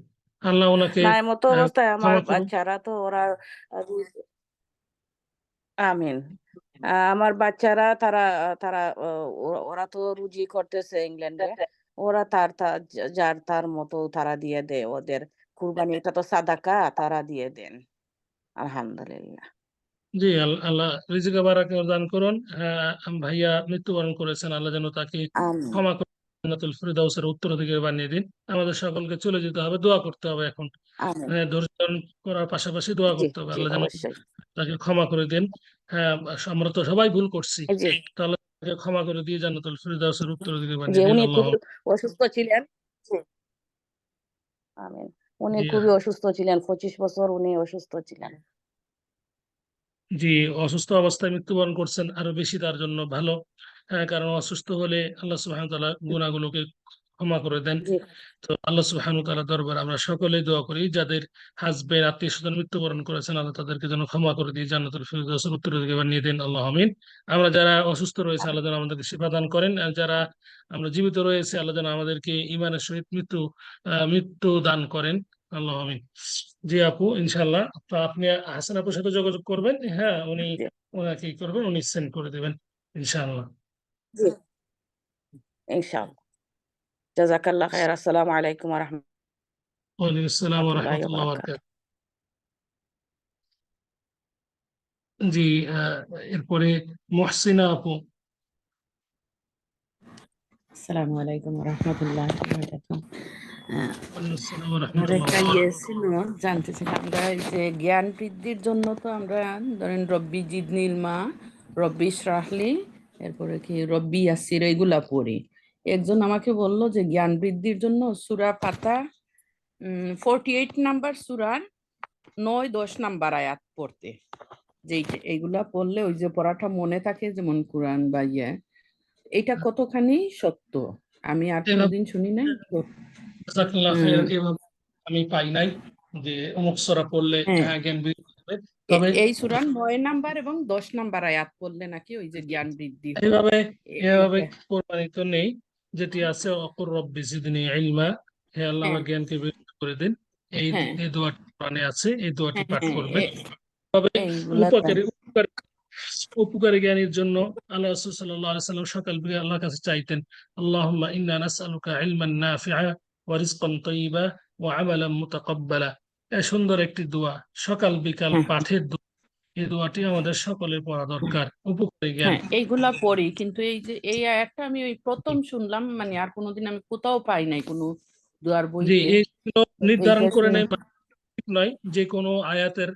আল্লাহ ওনাকে না এমতো অবস্থায় আমার ক্ষমা করুন। বাচ্চারা তো ওরা আমিন। আমার বাচ্চারা তারা তারা ওরা তো রুজি করতেছে ইংল্যান্ডে। ওরা যার তার মতো তারা দিয়ে দেয় ওদের কুরবানি, এটা তো সাদাকা, তারা দিয়ে দেন। আলহামদুলিল্লাহ। জি, আল্লাহ রিজিকে বারাকে দান করুন। ভাইয়া মৃত্যুবরণ করেছেন, আল্লাহ যেন তাকে আমিন, ক্ষমা করে জান্নাতুল ফিরদাউসের উত্তরাধিকারী বানিয়ে দিন। আমাদের সকলকে চলে যেতে হবে, দোয়া করতে হবে এখন। আমিন। ধৈর্য ধারণ করার পাশাপাশি দোয়া জি, করতে হবে, জি আল্লাহ যেন অবশ্যই। তাকে ক্ষমা করে দেন। হ্যাঁ, আমরা তো সবাই ভুল করছি, জি, তো আল্লাহ তাকে ক্ষমা করে দিয়ে জান্নাতুল ফিরদাউসের উত্তরাধিকারী জি বানিয়ে দিন। উনি আল্লাহ খুবই অসুস্থ ছিলেন। জি, আমিন। উনি জি খুবই অসুস্থ ছিলেন। ২৫ বছর উনি অসুস্থ ছিলেন। জি, অসুস্থ অবস্থায় মৃত্যুবরণ করছেন, আরো বেশি তার জন্য ভালো। হ্যাঁ, কারণ অসুস্থ হলে আল্লাহ সুবহানাহু ওয়া তাআলা গুনাহগুলোকে ক্ষমা করে দেন। জি, তো আল্লাহ সুবহানাহু ওয়া তাআলার দরবারে আমরা সকলেই দোয়া করি, যাদের হাজবেন্ড আত্মীয়-স্বজন মৃত্যুবরণ করেছেন, আল্লাহ তাদেরকে যেন ক্ষমা করে দিয়ে জান্নাতুল ফিরদাউসের উত্তরাধিকারী বানিয়ে দেন। আল্লাহ আমিন। আমরা যারা অসুস্থ রয়েছে, আল্লাহ যেন আমাদেরকে শিফা দান করেন, আর যারা আমরা জীবিত রয়েছে, আল্লাহ যেন আমাদেরকে ঈমানের সহিত মৃত্যু দান করেন। আল্লাহ আমিন। জি আপু, ইনশাআল্লাহ। তো আপনি হাসান আপুর সাথে যোগাযোগ করবেন, হ্যাঁ জি, ওনাকে কি করবেন, উনি সেন্ড করে দেবেন ইনশাআল্লাহ। জি, ইনশাআল্লাহ। জাযাকাল্লাহ খাইর। আসসালামু আলাইকুম ওয়া ওয়ালাইকুম আসসালাম ওয়া রাহমাতুল্লাহি ওয়া রাহমাতুল্লাহি ওয়া বারাকাতুহু। বারাকাতুহু। জি, এরপরে মুহসিনা আপু। আসসালামু আলাইকুম রহমতুল্লাহ বারাকাতুহু। ওয়ালাইকুম আসসালাম ওয়া আমার রাহমাতুল্লাহি একটা ওয়া বারাকাতুহু। ছিল, জানতে চাই আমরা এই যে জ্ঞান বৃদ্ধির জন্য তো আমরা ধরেন রব্বি জিদনিল মা, রব্বি ইশরাহলি, এরপরে কি রব্বি ইয়াসির, এগুলা পড়ি। একজন আমাকে বলল যে জ্ঞান বৃদ্ধির জন্য সূরা ফাতা 48 নাম্বার সূরার 9-10 নাম্বার আয়াত পড়তে, যে এইগুলা পড়লে ওই যে পড়াটা মনে থাকে, যেমন কোরআন বা ইয়ে। এটা কতখানি সত্য? আমি আর এভাবে কোনোদিন শুনি নাই তো। জাযাকাল্লাহু হুম, খাইরান, এভাবে আমি পাই নাই যে অমুক সূরা পড়লে হ্যাঁ, হ্যাঁ জ্ঞান বৃদ্ধি হবে। তবে এই সূরার 9 নাম্বার এবং 10 নাম্বার আয়াত পড়লে নাকি ওই যে জ্ঞান বৃদ্ধি হয়। এভাবে এভাবে এটা প্রমাণিত নেই। যেটি আছে, অকুর রব্বি জিদনি ইলমা, হে আল্লাহ হ্যাঁ, আমার জ্ঞানকে বৃদ্ধি করে দিন, এই হ্যাঁ, এই দোয়াটি কোরআনে আছে, এই দোয়াটি হ্যাঁ, পাঠ হ্যাঁ, করবেন। তবে এইগুলা উপকারী উপকারী উপকারী জ্ঞানীর জন্য আল্লাহ রাসূল সাল্লাল্লাহু আলাইহি সাল্লাম সকাল বিকাল আল্লাহর কাছে চাইতেন, আল্লাহুম্মা ইন্না নাসআলুকা ইলমান নাফিআ ওয়া রিজকান তাইয়্যিবা ওয়া আমালান মুতাকাব্বালা। এই সুন্দর একটি দোয়া, সকাল বিকাল হ্যাঁ, পাঠের দোয়া। এই দোয়াটি আমাদের সকলের পড়া দরকার, উপকারী জ্ঞান। হ্যাঁ, এইগুলা পড়ি, কিন্তু এই যে এই আয়াতটা আমি ওই প্রথম শুনলাম, মানে আর কোনোদিন আমি কোথাও পাই নাই কোনো দুয়ার জি, বইতে। এইগুলো নির্ধারণ এইটা করে শুনে নেই, ঠিক নয় যে কোনো আয়াতের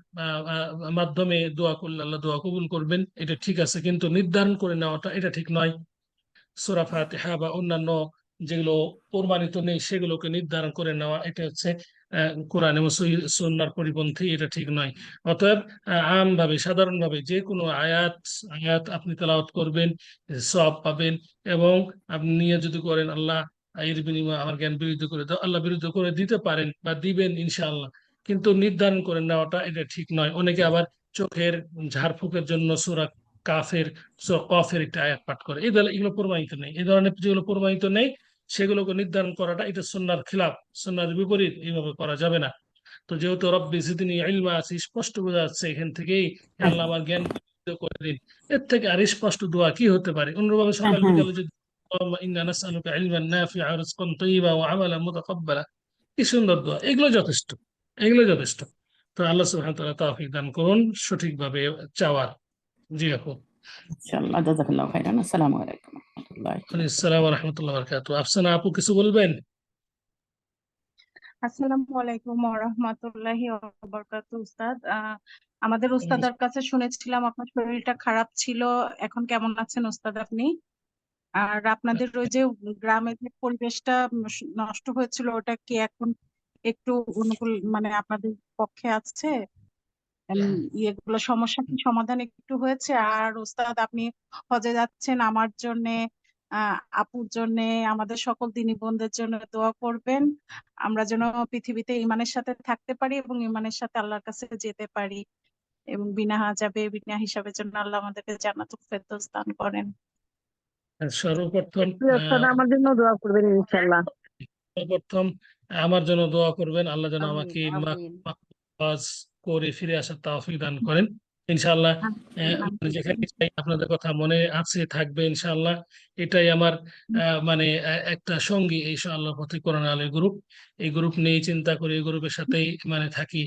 মাধ্যমে দোয়া করলে আল্লাহ দোয়া কবুল করবেন, এটা ঠিক আছে, কিন্তু নির্ধারণ করে নেওয়াটা এটা ঠিক নয়। সূরা ফাতিহা বা অন্যান্য যেগুলো প্রমাণিত নেই সেগুলোকে নির্ধারণ করে নেওয়া, এটা হচ্ছে কোরআন এবং সুন্নাহর পরিপন্থী, এটা ঠিক নয়। অতএব আমভাবে সাধারণভাবে যে কোনো আয়াত আয়াত আপনি তেলাওয়াত করবেন, সওয়াব পাবেন। এবং আপনি নিয়ে যদি করেন আল্লাহ এর বিনিময়ে আমার জ্ঞান বিরুদ্ধ করে দাও, আল্লাহ বিরুদ্ধ করে দিতে পারেন বা দিবেন ইনশাআল্লাহ, কিন্তু নির্ধারণ করে নেওয়াটা এটা ঠিক নয়। অনেকে আবার চোখের ঝাড়ফুঁকের জন্য সূরা কফের একটা আয়াত পাঠ করে, এগুলো প্রমাণিত নেই। এই ধরনের যেগুলো প্রমাণিত নেই সেগুলোকে নির্ধারণ করাটা এটা সুন্নাহর খিলাফ, সুন্নাহর বিপরীত, এইভাবে করা যাবে না। তো যেহেতু রব্বি জিদনি ইলমা আছে, স্পষ্ট বোঝা যাচ্ছে এখান থেকেই, হে আল্লাহ আমার জ্ঞান বৃদ্ধি করে দিন। এর থেকে আর স্পষ্ট দোয়া কি হতে পারে? অন্যভাবে সকাল বিকালে যদি আল্লাহুম্মা ইন্না নাসআলুকা ইলমান নাফিআ ওয়া রিজকান তাইয়্যিবা ওয়া আমালান মুতাকাব্বালা, কি সুন্দর দোয়া, এগুলো যথেষ্ট, এগুলো যথেষ্ট। তো আল্লাহ সুবহানাহু ওয়া তাআলা তৌফিক দান করুন সঠিকভাবে চাওয়ার। জি আপু। ইনশাআল্লাহ, জাযাকাল্লাহু খাইরান। আসসালামু আলাইকুম ওয়া রাহমাতুল্লাহি। আসসালামু ওয়া রাহমাতুল্লাহি ওয়া বারাকাতুহু। আফসানা আপু কিছু বলবেন? আসসালামু আলাইকুম ওয়া রাহমাতুল্লাহি ওয়া বারাকাতুহু। উস্তাদ, আমাদের উস্তাদের কাছে শুনেছিলাম আপনার শরীরটা খারাপ ছিল, এখন কেমন আছেন উস্তাদ আপনি? আর আপনাদের ওই যে গ্রামের যে পরিবেশটা নষ্ট হয়েছিল, ওটা কি এখন একটু অনুকূল, মানে আপনাদের পক্ষে আছে? ইয়েগুলো সমস্যা কি সমাধান একটু হয়েছে? আর উস্তাদ, আপনি হজে যাচ্ছেন, আমার জন্য, আপুর জন্য, আমাদের সকল দিনী বোনদের জন্য দোয়া করবেন, আমরা যেন পৃথিবীতে ইমানের সাথে থাকতে পারি এবং ইমানের সাথে আল্লাহর কাছে যেতে পারি, এবং বিনা হিসাবে হিসাবের জন্য আল্লাহ আমাদেরকে জান্নাতুল ফেরদৌস দান করেন। সর্বপ্রথম আমার জন্য দোয়া করবেন ইনশাআল্লাহ। সর্বপ্রথম আমার জন্য দোয়া করবেন, আল্লাহ যেন আমিন আমাকে আমিন। কাজ করে ফিরে আসার তৌফিক দান করেন ইনশাআল্লাহ। মানে যেখানে যাই আপনাদের কথা মনে আছে, থাকবে ইনশাআল্লাহ। এটাই আমার মানে একটা সঙ্গী এই আল্লাহর পথে কোরআন আলী গ্রুপ। এই গ্রুপ নিয়ে চিন্তা করি, এই গ্রুপের সাথেই মানে থাকি।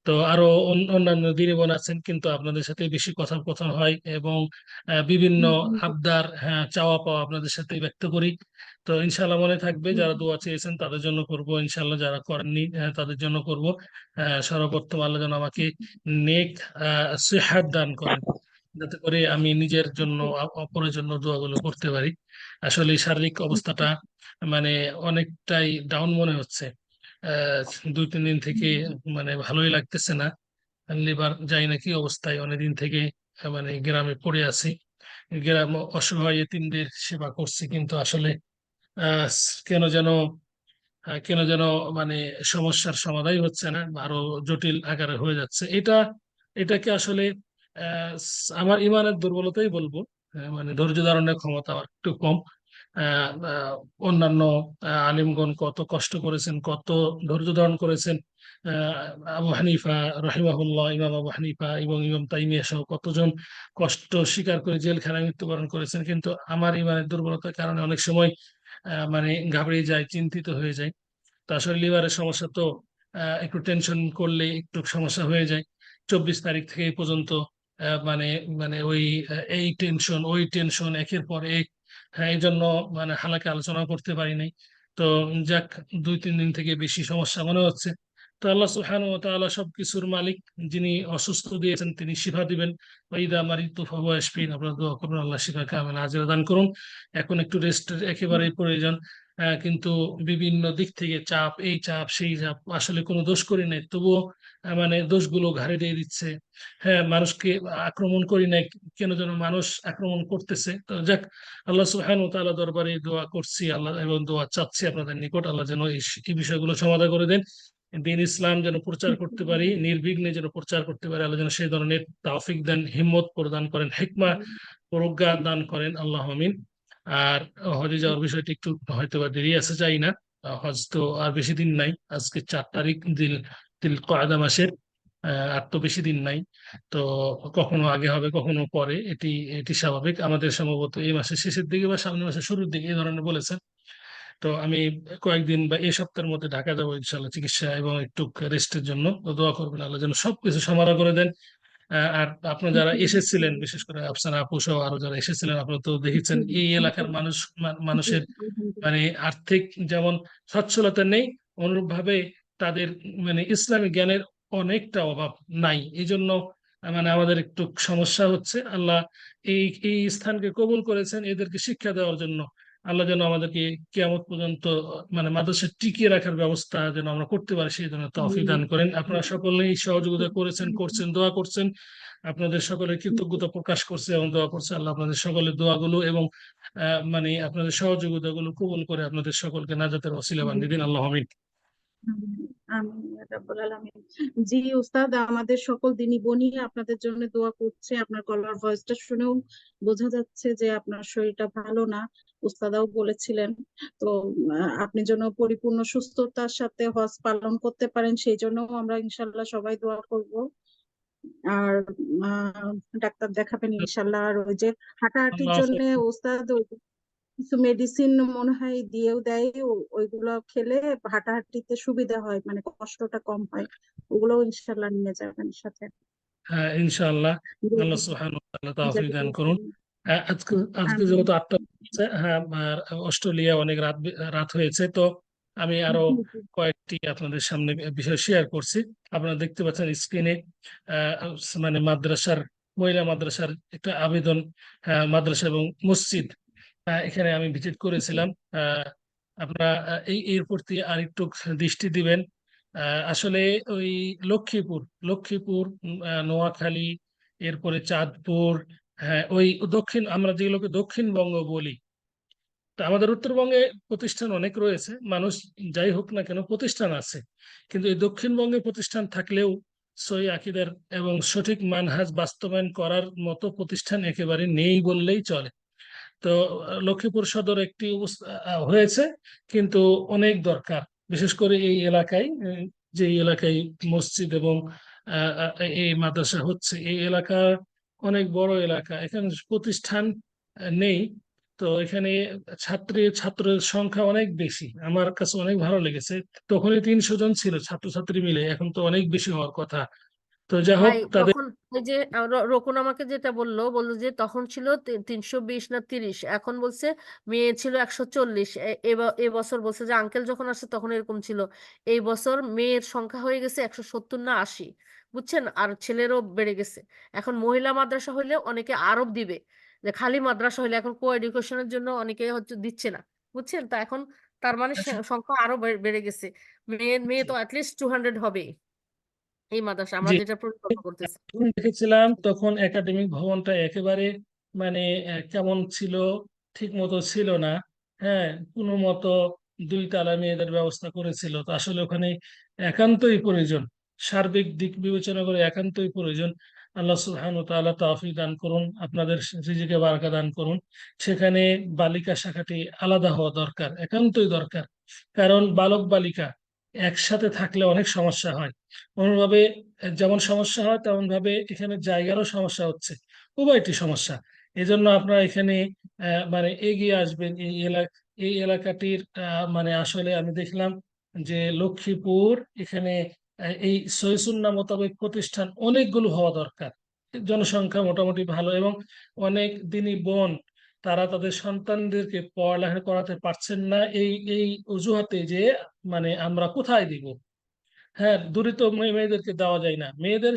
তো আরো অন্যান্য দিনী বোন আছেন, কিন্তু আপনাদের সাথে বেশি কথোপকথন হয় এবং বিভিন্ন আবদার, হ্যাঁ, চাওয়া পাওয়া আপনাদের সাথে ব্যক্ত করি। তো ইনশাআল্লাহ মনে থাকবে, যারা দোয়া চেয়েছেন তাদের জন্য করব ইনশাআল্লাহ, যারা করেননি তাদের জন্য করব। সর্বপ্রথম আল্লাহ যেন আমাকে নেক সিহাত দান করেন, যাতে করে আমি নিজের জন্য অপরের জন্য দোয়াগুলো করতে পারি। আসলে এই শারীরিক অবস্থাটা মানে অনেকটাই ডাউন মনে হচ্ছে। 2-3 দিন থেকে মানে ভালোই লাগতেছে না। লিভার যাই না কি অবস্থায়, অনেকদিন থেকে মানে গ্রামে পড়ে আছি। গ্রাম অসহায় এতিমদের সেবা করছি, কিন্তু আসলে আহ কেন যেন কেন যেন মানে সমস্যার সমাধানই হচ্ছে না, আরো জটিল আকারে হয়ে যাচ্ছে। এটাকে আসলে আমার ইমানের দুর্বলতাই বলবো। মানে ধৈর্য ধারণের ক্ষমতা আমার একটু কম। আহ, আহ, অন্যান্য আলিমগণ কত কষ্ট করেছেন, কত ধৈর্য ধারণ করেছেন। আবু হানিফা রহিমাহুল্লাহ, ইমাম আবু হানিফা এবং ইমাম তাইমিয়া সহ কতজন কষ্ট স্বীকার করে জেলখানায় মৃত্যুবরণ করেছেন, কিন্তু আমার ইমানের দুর্বলতার কারণে অনেক সময় মানে ঘাবড়ে যায়, চিন্তিত হয়ে যায়। তো আসলে লিভারের সমস্যা তো একটু টেনশন করলে একটু সমস্যা হয়ে যায়। 24 তারিখ থেকে এই পর্যন্ত মানে মানে ওই এই টেনশন ওই টেনশন একের পর এক। হ্যাঁ, এই জন্য মানে হালাকে আলোচনা করতে পারি নাই। তো যাক, 2-3 দিন থেকে বেশি সমস্যা মনে হচ্ছে। তো আল্লাহ সুবহানাহু ওয়া তাআলা সবকিছুর মালিক, যিনি অসুস্থ দিয়েছেন তিনি শিফা দিবেন। ওয়াইদা মারিতু ফাহুয়া ইয়াশফিন, আপনারা দোয়া করুন আল্লাহ শিফা কামিল আজেল দান করুন। এখন একটু রেস্টের একেবারেই প্রয়োজন। কিন্তু বিভিন্ন দিক থেকে চাপ, এই চাপ সেই চাপ, আসলে কোনো দোষ করি নাই, তবুও মানে দোষগুলো ঘাড়ে দিয়ে দিচ্ছে। হ্যাঁ, মানুষকে আক্রমণ করি নাই, কেন যেন মানুষ আক্রমণ করতেছে। তো যাক, আল্লাহ সুবহানাহু ওয়া তাআলা দরবারে দোয়া করছি আল্লাহ, এবং দোয়া চাচ্ছি আপনাদের নিকট, আল্লাহ যেন এই বিষয়গুলো সমাধান করে দেন। দিন ইসলাম যেন প্রচার করতে পারি, নির্বিঘ্নে যেন প্রচার করতে পারি, আল্লাহ যেন সেই ধরনের তৌফিক দেন, হিম্মত প্রদান করেন, হিকমা প্রজ্ঞা দান করেন, আল্লাহ আমিন। আর হজে যাওয়ার বিষয়টি একটু হয়তো বা দেরি আছে, চাই না। হজ তো আর বেশি দিন নাই, আজকে 4 তারিখ দিল কয়দা মাসের। আর তো বেশি দিন নাই। তো কখনো আগে হবে, কখনো পরে, এটি এটি স্বাভাবিক। আমাদের সম্ভবত এই মাসের শেষের দিকে বা সামনের মাসের শুরুর দিকে এই ধরনের বলেছেন। তো আমি কয়েকদিন বা এই সপ্তাহের মধ্যে ঢাকা যাবো ইনশাল্লাহ, চিকিৎসা এবং একটু রেস্টের জন্য। তো দোয়া করবেন আল্লাহ যেন সবকিছু সমাধান করে দেন। আর আপনারা যারা এসেছিলেন, বিশেষ করে আফসানা আপু সহ আরো যারা এসেছিলেন, আপনারা তো দেখেছেন এই এলাকার মানুষের মানে আর্থিক যেমন সচ্ছলতা নেই, অনুরূপ ভাবে তাদের মানে ইসলামী জ্ঞানের অনেকটা অভাব নাই। এই জন্য মানে আমাদের একটু সমস্যা হচ্ছে। আল্লাহ এই এই স্থানকে কবুল করেছেন এদেরকে শিক্ষা দেওয়ার জন্য। আল্লাহ যেন আমাদেরকে কিয়ামত পর্যন্ত মানে মাদ্রাসা টিকিয়ে রাখার ব্যবস্থা যেন আমরা করতে পারি, সেই জন্য তৌফিক দান করেন। আপনারা সকলেই সহযোগিতা করেছেন, করছেন, দোয়া করছেন। আপনাদের সকলের কৃতজ্ঞতা প্রকাশ করছে এবং দোয়া করছে। আল্লাহ আপনাদের সকলের দোয়াগুলো এবং মানে আপনাদের সহযোগিতাগুলো কবুল করে আপনাদের সকলকে নাজাতের ওসিলা বানিয়ে দিন। আল্লাহ আমিন। আমিন ইয়া রাব্বুল আলামিন। জি উস্তাদ, আমাদের সকল দিনী বোনই আপনাদের জন্য দোয়া করছে। আপনার গলার ভয়েসটা শুনেও বোঝা যাচ্ছে যে আপনার শরীরটা ভালো না, উস্তাদাও বলেছিলেন। তো আপনি যেন পরিপূর্ণ সুস্থতার সাথে হজ পালন করতে পারেন, সেই জন্য আমরা ইনশাল্লাহ সবাই দোয়া করব। আর ডাক্তার দেখাবেন ইনশাল্লাহ। আর ওই যে হাঁটাহাঁটির আল্লাহ জন্য উস্তাদ কিছু মেডিসিন মনে হয় দিয়েও দেয়, ওইগুলো খেলে হাঁটাহাঁটিতে সুবিধা হয়, মানে কষ্টটা কম হয়। ওগুলো ইনশাল্লাহ নিয়ে যাবেন সাথে। হ্যাঁ, ইনশাআল্লাহ। আল্লাহ সুবহানাহু ওয়া তাআলা তৌফিক দান করুন। আজকে আজকে আমিন। যেহেতু 8টা বাজছে, হ্যাঁ, আর অস্ট্রেলিয়া অনেক রাত হয়েছে, তো আমি আরো কয়েকটি আপনাদের সামনে বিষয় শেয়ার করছি। আপনারা দেখতে পাচ্ছেন স্ক্রিনে মানে মাদ্রাসার, মহিলা মাদ্রাসার একটা আবেদন, মাদ্রাসা এবং মসজিদ, এখানে আমি ভিজিট করেছিলাম। আপনারা এর প্রতি আরেকটু দৃষ্টি দিবেন। আসলে ওই লক্ষ্মীপুর, নোয়াখালী, এরপরে চাঁদপুর, হ্যাঁ, ওই দক্ষিণ, আমরা যেগুলোকে দক্ষিণবঙ্গ বলি, তা আমাদের উত্তরবঙ্গে প্রতিষ্ঠান অনেক রয়েছে, মানুষ যাই হোক না কেন প্রতিষ্ঠান আছে, কিন্তু এই দক্ষিণবঙ্গে প্রতিষ্ঠান থাকলেও সহি আকীদার এবং সঠিক মানহাজ বাস্তবায়ন করার মতো প্রতিষ্ঠান একেবারে নেই বললেই চলে। তো লক্ষ্মীপুর সদর একটি হয়েছে, কিন্তু অনেক দরকার, বিশেষ করে এই এলাকায়, যে এলাকায় মসজিদ এবং এই মাদ্রাসা হচ্ছে, এই এলাকা অনেক বড় এলাকা, এখানে প্রতিষ্ঠান নেই। তো এখানে ছাত্রের সংখ্যা অনেক বেশি, আমার কাছে অনেক ভালো লেগেছে। তখনই 300 জন ছিল ছাত্রছাত্রী মিলে, এখন তো অনেক বেশি হওয়ার কথা। তো যাই হোক, ভাই তাদের তখন ওই যে রকুন আমাকে যেটা বললো যে তখন ছিল 320 না 30, এখন বলছে মেয়ে ছিল 140। এবছর বলছে যে আঙ্কেল যখন আসছে তখন এরকম ছিল, এই বছর মেয়ের সংখ্যা হয়ে গেছে 170 না 80, বুঝছেন, আর ছেলেরও বেড়ে গেছে। এখন মহিলা মাদ্রাসা হইলে অনেকে আরব দিবে, যে খালি মাদ্রাসা হইলে এখন কো এডুকেশনের জন্য অনেকে হচ্ছে দিচ্ছে না, বুঝছেন। তা এখন তার মানে সংখ্যা আরো বেড়ে গেছে। মেয়ে তো অ্যাটলিস্ট 200 হবে এই মাদ্রাসা আমরা জি, যেটা পরিকল্পনা করতেছি। যখন দেখেছিলাম তখন একাডেমিক ভবনটা একেবারে মানে কেমন ছিল, ঠিক মতো ছিল না। হ্যাঁ, কোনো মতো 2 তলা মেয়েদের ব্যবস্থা করেছিল, তো আসলে ওখানে একান্তই প্রয়োজন, সার্বিক দিক বিবেচনা করে একান্তই প্রয়োজন। আল্লাহ সুবহানাহু ওয়া তাআলা তৌফিক দান করুন, আপনাদের রিজিকে বারাকা দান করুন। সেখানে বালিকা শাখাটি আলাদা হওয়া দরকার, একান্তই দরকার। কারণ বালক বালিকা একসাথে থাকলে অনেক সমস্যা হয়। অনুভাবে যেমন সমস্যা হয় তেমন ভাবে এখানে জায়গারও সমস্যা হচ্ছে, উভয়টি সমস্যা। এই জন্য আপনারা এখানে মানে এগিয়ে আসবেন। এই এলাকাটির মানে আসলে আমি দেখলাম যে লক্ষ্মীপুর, এখানে এই সহিসুন্নাহ মোতাবেক প্রতিষ্ঠান অনেকগুলো হওয়া দরকার। জনসংখ্যা মোটামুটি ভালো এবং অনেক দিনী বোন, তারা তাদের সন্তানদেরকে পড়ালেখা করাতে পারছেন না এই অজুহাতে যে মানে আমরা কোথায় দিব। হ্যাঁ, দূরিত মেয়েদেরকে দেওয়া যায় না। মেয়েদের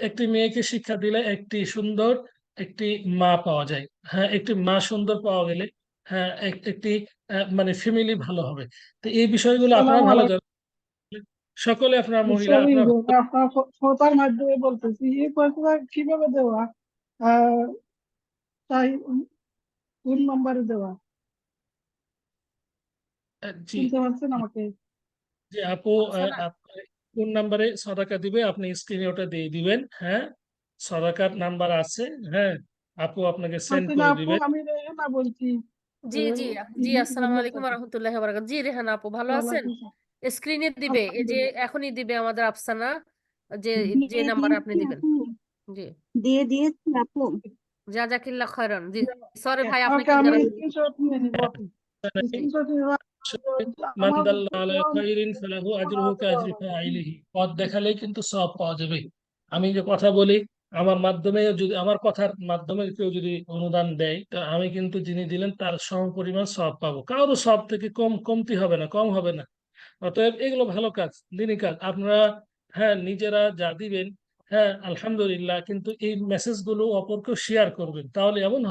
একটি মেয়েকে শিক্ষা দিলে একটি সুন্দর একটি মা পাওয়া যায়। হ্যাঁ, একটি মা সুন্দর পাওয়া গেলে, হ্যাঁ, একটি মানে ফ্যামিলি ভালো হবে। তো এই বিষয়গুলো আপনারা আসসালামু ভালো আলাইকুম। জানেন, সকলে আপনারা মহিলা, সরি আপনারা আপনার কথার মাধ্যমে বলতেছি, এই পয়সাটা কিভাবে দেওয়া? তাই কোন নম্বরে দেওয়া? জি শুনতে পাচ্ছেন আমাকে? জি আপু, আচ্ছা না, কোন নাম্বারে সদাকা দিবে আপনি স্ক্রিনে ওটা দিয়ে দিবেন। হ্যাঁ, সদাকার নাম্বার আছে। হ্যাঁ, আপু আপনাকে সেন্ড হাসিনা করে আপু, দিবে। আমি রেহেনা বলছি। জি জি জি, আসসালামু আলাইকুম রহমতুল্লাহ বারাকাতুহু। জি রেহানা আপু ভালো আছেন? ওয়ালাইকুম স্ক্রিনে দিবে, এই যে আলহামদুলিল্লাহ। এখনই দিবে আমাদের আফসানা, যে যে দিয়ে নাম্বারে আপনি দিয়েছি দিবেন। আপু, জি, দিয়ে দিয়েছি আপু। জাজাকিল্লাহ খায়রান। জি সরি ভাই, ওকে, আপনাকে আমি যারা স্ক্রিনশট নিয়ে নিব। স্ক্রিনশট মান আমার দাল্লা আলা খাইরিন ফালাহু আজরুহু কাজরি ফাইলিহি, পথ দেখালেই কিন্তু সওয়াব পাওয়া যাবে। আমি যে কথা বলি, আমার মাধ্যমে যদি, আমার কথার মাধ্যমে কেউ যদি অনুদান দেয়, তো আমি কিন্তু যিনি দিলেন তার সমপরিমাণ সওয়াব পাবো, কারো সওয়াব থেকে কমতি হবে না, কম হবে না। অতএব এগুলো ভালো কাজ, দিনী কাজ আপনারা, হ্যাঁ, নিজেরা যা দিবেন, হ্যাঁ আলহামদুলিল্লাহ, কিন্তু এই মেসেজগুলো অপরকে শেয়ার করবেন, তাহলে এমন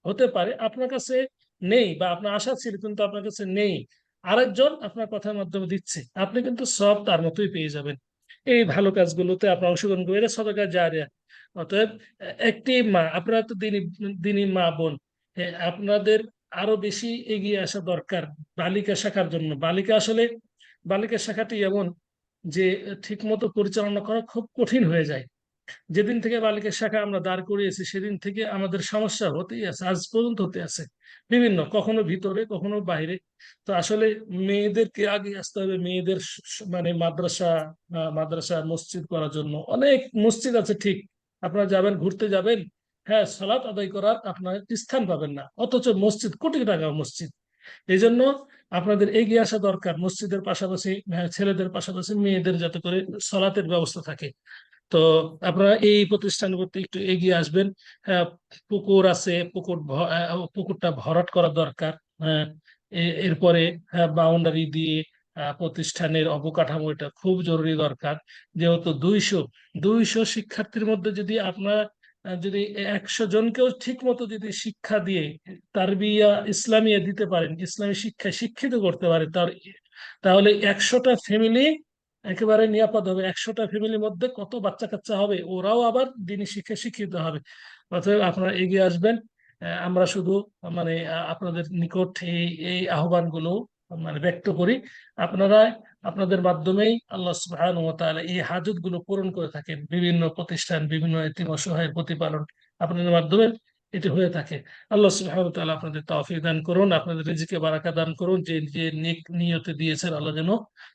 হতে পারে আপনার কাছে নেই বা আপনার আশা ছিল কিন্তু আপনার কাছে নেই, আরেকজন আপনার কথার মাধ্যমে দিচ্ছে, আপনি কিন্তু সব তার মতোই পেয়ে যাবেন। এই ভালো কাজগুলোতে আপনার অংশগ্রহণ করে, এটা সদকা জারিয়া। অতএব একটি মা, আপনারা তো দিনী দিনী মা বোন, আপনাদের আরো বেশি এগিয়ে আসা দরকার বালিকা শাখার জন্য। বালিকা শাখাটি এমন যে ঠিক মতো পরিচালনা করা খুব কঠিন হয়ে যায়। যেদিন থেকে বালিকা শাখা আমরা দাঁড় করিয়েছি সেদিন থেকে আমাদের সমস্যা হতেই আছে, আজ পর্যন্ত হতে আছে বিভিন্ন, কখনো ভিতরে কখনো বাইরে। তো আসলে মেয়েদেরকে আগে আসতে হবে, মেয়েদের মানে মাদ্রাসা মসজিদ করার জন্য। অনেক মসজিদ আছে ঠিক, আপনারা যাবেন, ঘুরতে যাবেন, হ্যাঁ, সালাত আদায় করার আপনার স্থান পাবেন না, অথচ মসজিদ কোটি টাকা মসজিদ। এই জন্য আপনাদের এগিয়ে আসা দরকার, মসজিদের পাশাপাশি ছেলেদের পাশাপাশি মেয়েদের যাতে করে সালাতের ব্যবস্থা থাকে। তো আপনারা এই প্রতিষ্ঠান করতে একটু এগিয়ে আসবেন। পুকুর আছে, পুকুরটা ভরাট করা দরকার। হ্যাঁ, এরপরে বাউন্ডারি দিয়ে প্রতিষ্ঠানের অবকাঠামো, এটা খুব জরুরি দরকার। যেহেতু 200 শিক্ষার্থীর মধ্যে যদি আপনার যদি 100 জনকেও ঠিক মতো যদি শিক্ষা দিয়ে তারবিয়া ইসলামিয়া দিতে পারেন, ইসলামী শিক্ষায় শিক্ষিত করতে পারেন, তাহলে 100টা ফ্যামিলি একেবারে নিরাপদ হবে। 100টা ফ্যামিলির মধ্যে কত বাচ্চা কাচ্চা হবে, ওরাও আবার দিনী শিক্ষায় শিক্ষিত হবে। অতএব আপনারা এগিয়ে আসবেন। আমরা শুধু মানে আপনাদের নিকট এই এই আহ্বানগুলো মানে ব্যক্ত করি। আপনারা আপনাদের মাধ্যমেই আল্লাহ সুবহানাহু ওয়া তাআলা এই হাজত গুলো পূরণ করে থাকেন। বিভিন্ন প্রতিষ্ঠান, বিভিন্ন এতিম অসহায়ের প্রতিপালন আপনাদের মাধ্যমে এটি হয়ে থাকে। আল্লাহ সুবহানাহু ওয়া তাআলা আপনাদের তৌফিক দান করুন, আপনাদের রিজিকে বারাকা দান করুন। যে যে নেক নিয়তে দিয়েছেন আল্লাহ যেন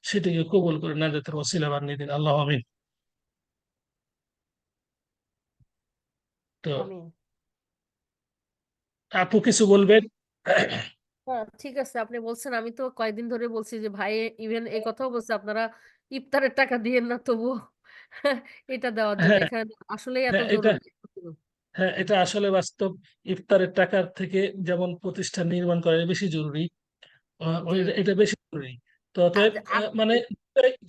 সেটিকে কবুল করে নাজাতের ওসিলা বানিয়ে দিন। আল্লাহ আমিন। তো আমিন। আপু কিছু বলবেন? হ্যাঁ, ঠিক আছে, আপনি বলছেন, আমি তো কয়েকদিন ধরে বলছি যে ভাই ইভেন এই কথাও বলছে আপনারা ইফতারের টাকা দিয়েন না তবুও এটা দেওয়ার জন্য, হ্যাঁ, এখানে আসলেই এত হ্যাঁ, জরুরি। এটা আসলে বাস্তব। ইফতারের টাকার থেকে যেমন প্রতিষ্ঠান নির্মাণ করা বেশি জরুরি, জি। এটা বেশি জরুরি। তো অতএব মানে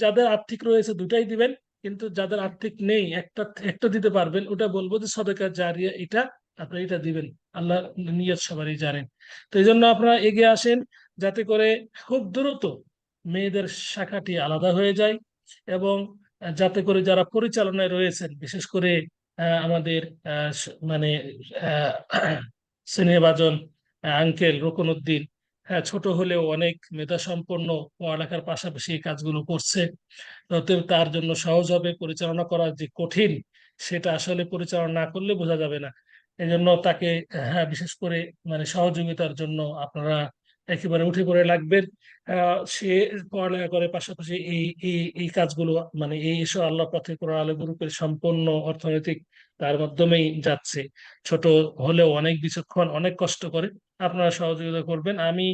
যাদের আর্থিক রয়েছে দুটাই দিবেন, কিন্তু যাদের আর্থিক নেই একটা একটা দিতে পারবেন, ওটা বলবো যে সদকা জারিয়া, এটা আপনি এটা দিবেন। আল্লাহ নিয়ত সবারই জানেন। তো এই জন্য আপনারা এগিয়ে আসেন যাতে করে খুব দ্রুত মেয়েদের শাখাটি আলাদা হয়ে যায়, এবং যাতে করে যারা পরিচালনায় রয়েছেন, বিশেষ করে আমাদের মানে স্নেহভাজন আঙ্কেল রুকনউদ্দিন, হ্যাঁ, ছোট হলেও অনেক মেধা সম্পন্ন, পড়ালেখার পাশাপাশি এই কাজগুলো করছে। অতএব তার জন্য সহজ হবে। পরিচালনা করা যে কঠিন সেটা আসলে পরিচালনা না করলে বোঝা যাবে না। এই জন্য তাকে হ্যাঁ বিশেষ করে মানে সহযোগিতার জন্য আপনারা একেবারে উঠে পড়ে লাগবেন। সে পড়ালেখা করে পাশাপাশি এই এই এই কাজগুলো মানে এই এসব আল্লাহ পথে কোরআন আলো গ্রুপের সম্পূর্ণ অর্থনৈতিক তার মাধ্যমেই যাচ্ছে। ছোট হলেও অনেক বিচক্ষণ, অনেক কষ্ট করে। আপনারা সহযোগিতা করবেন। আমি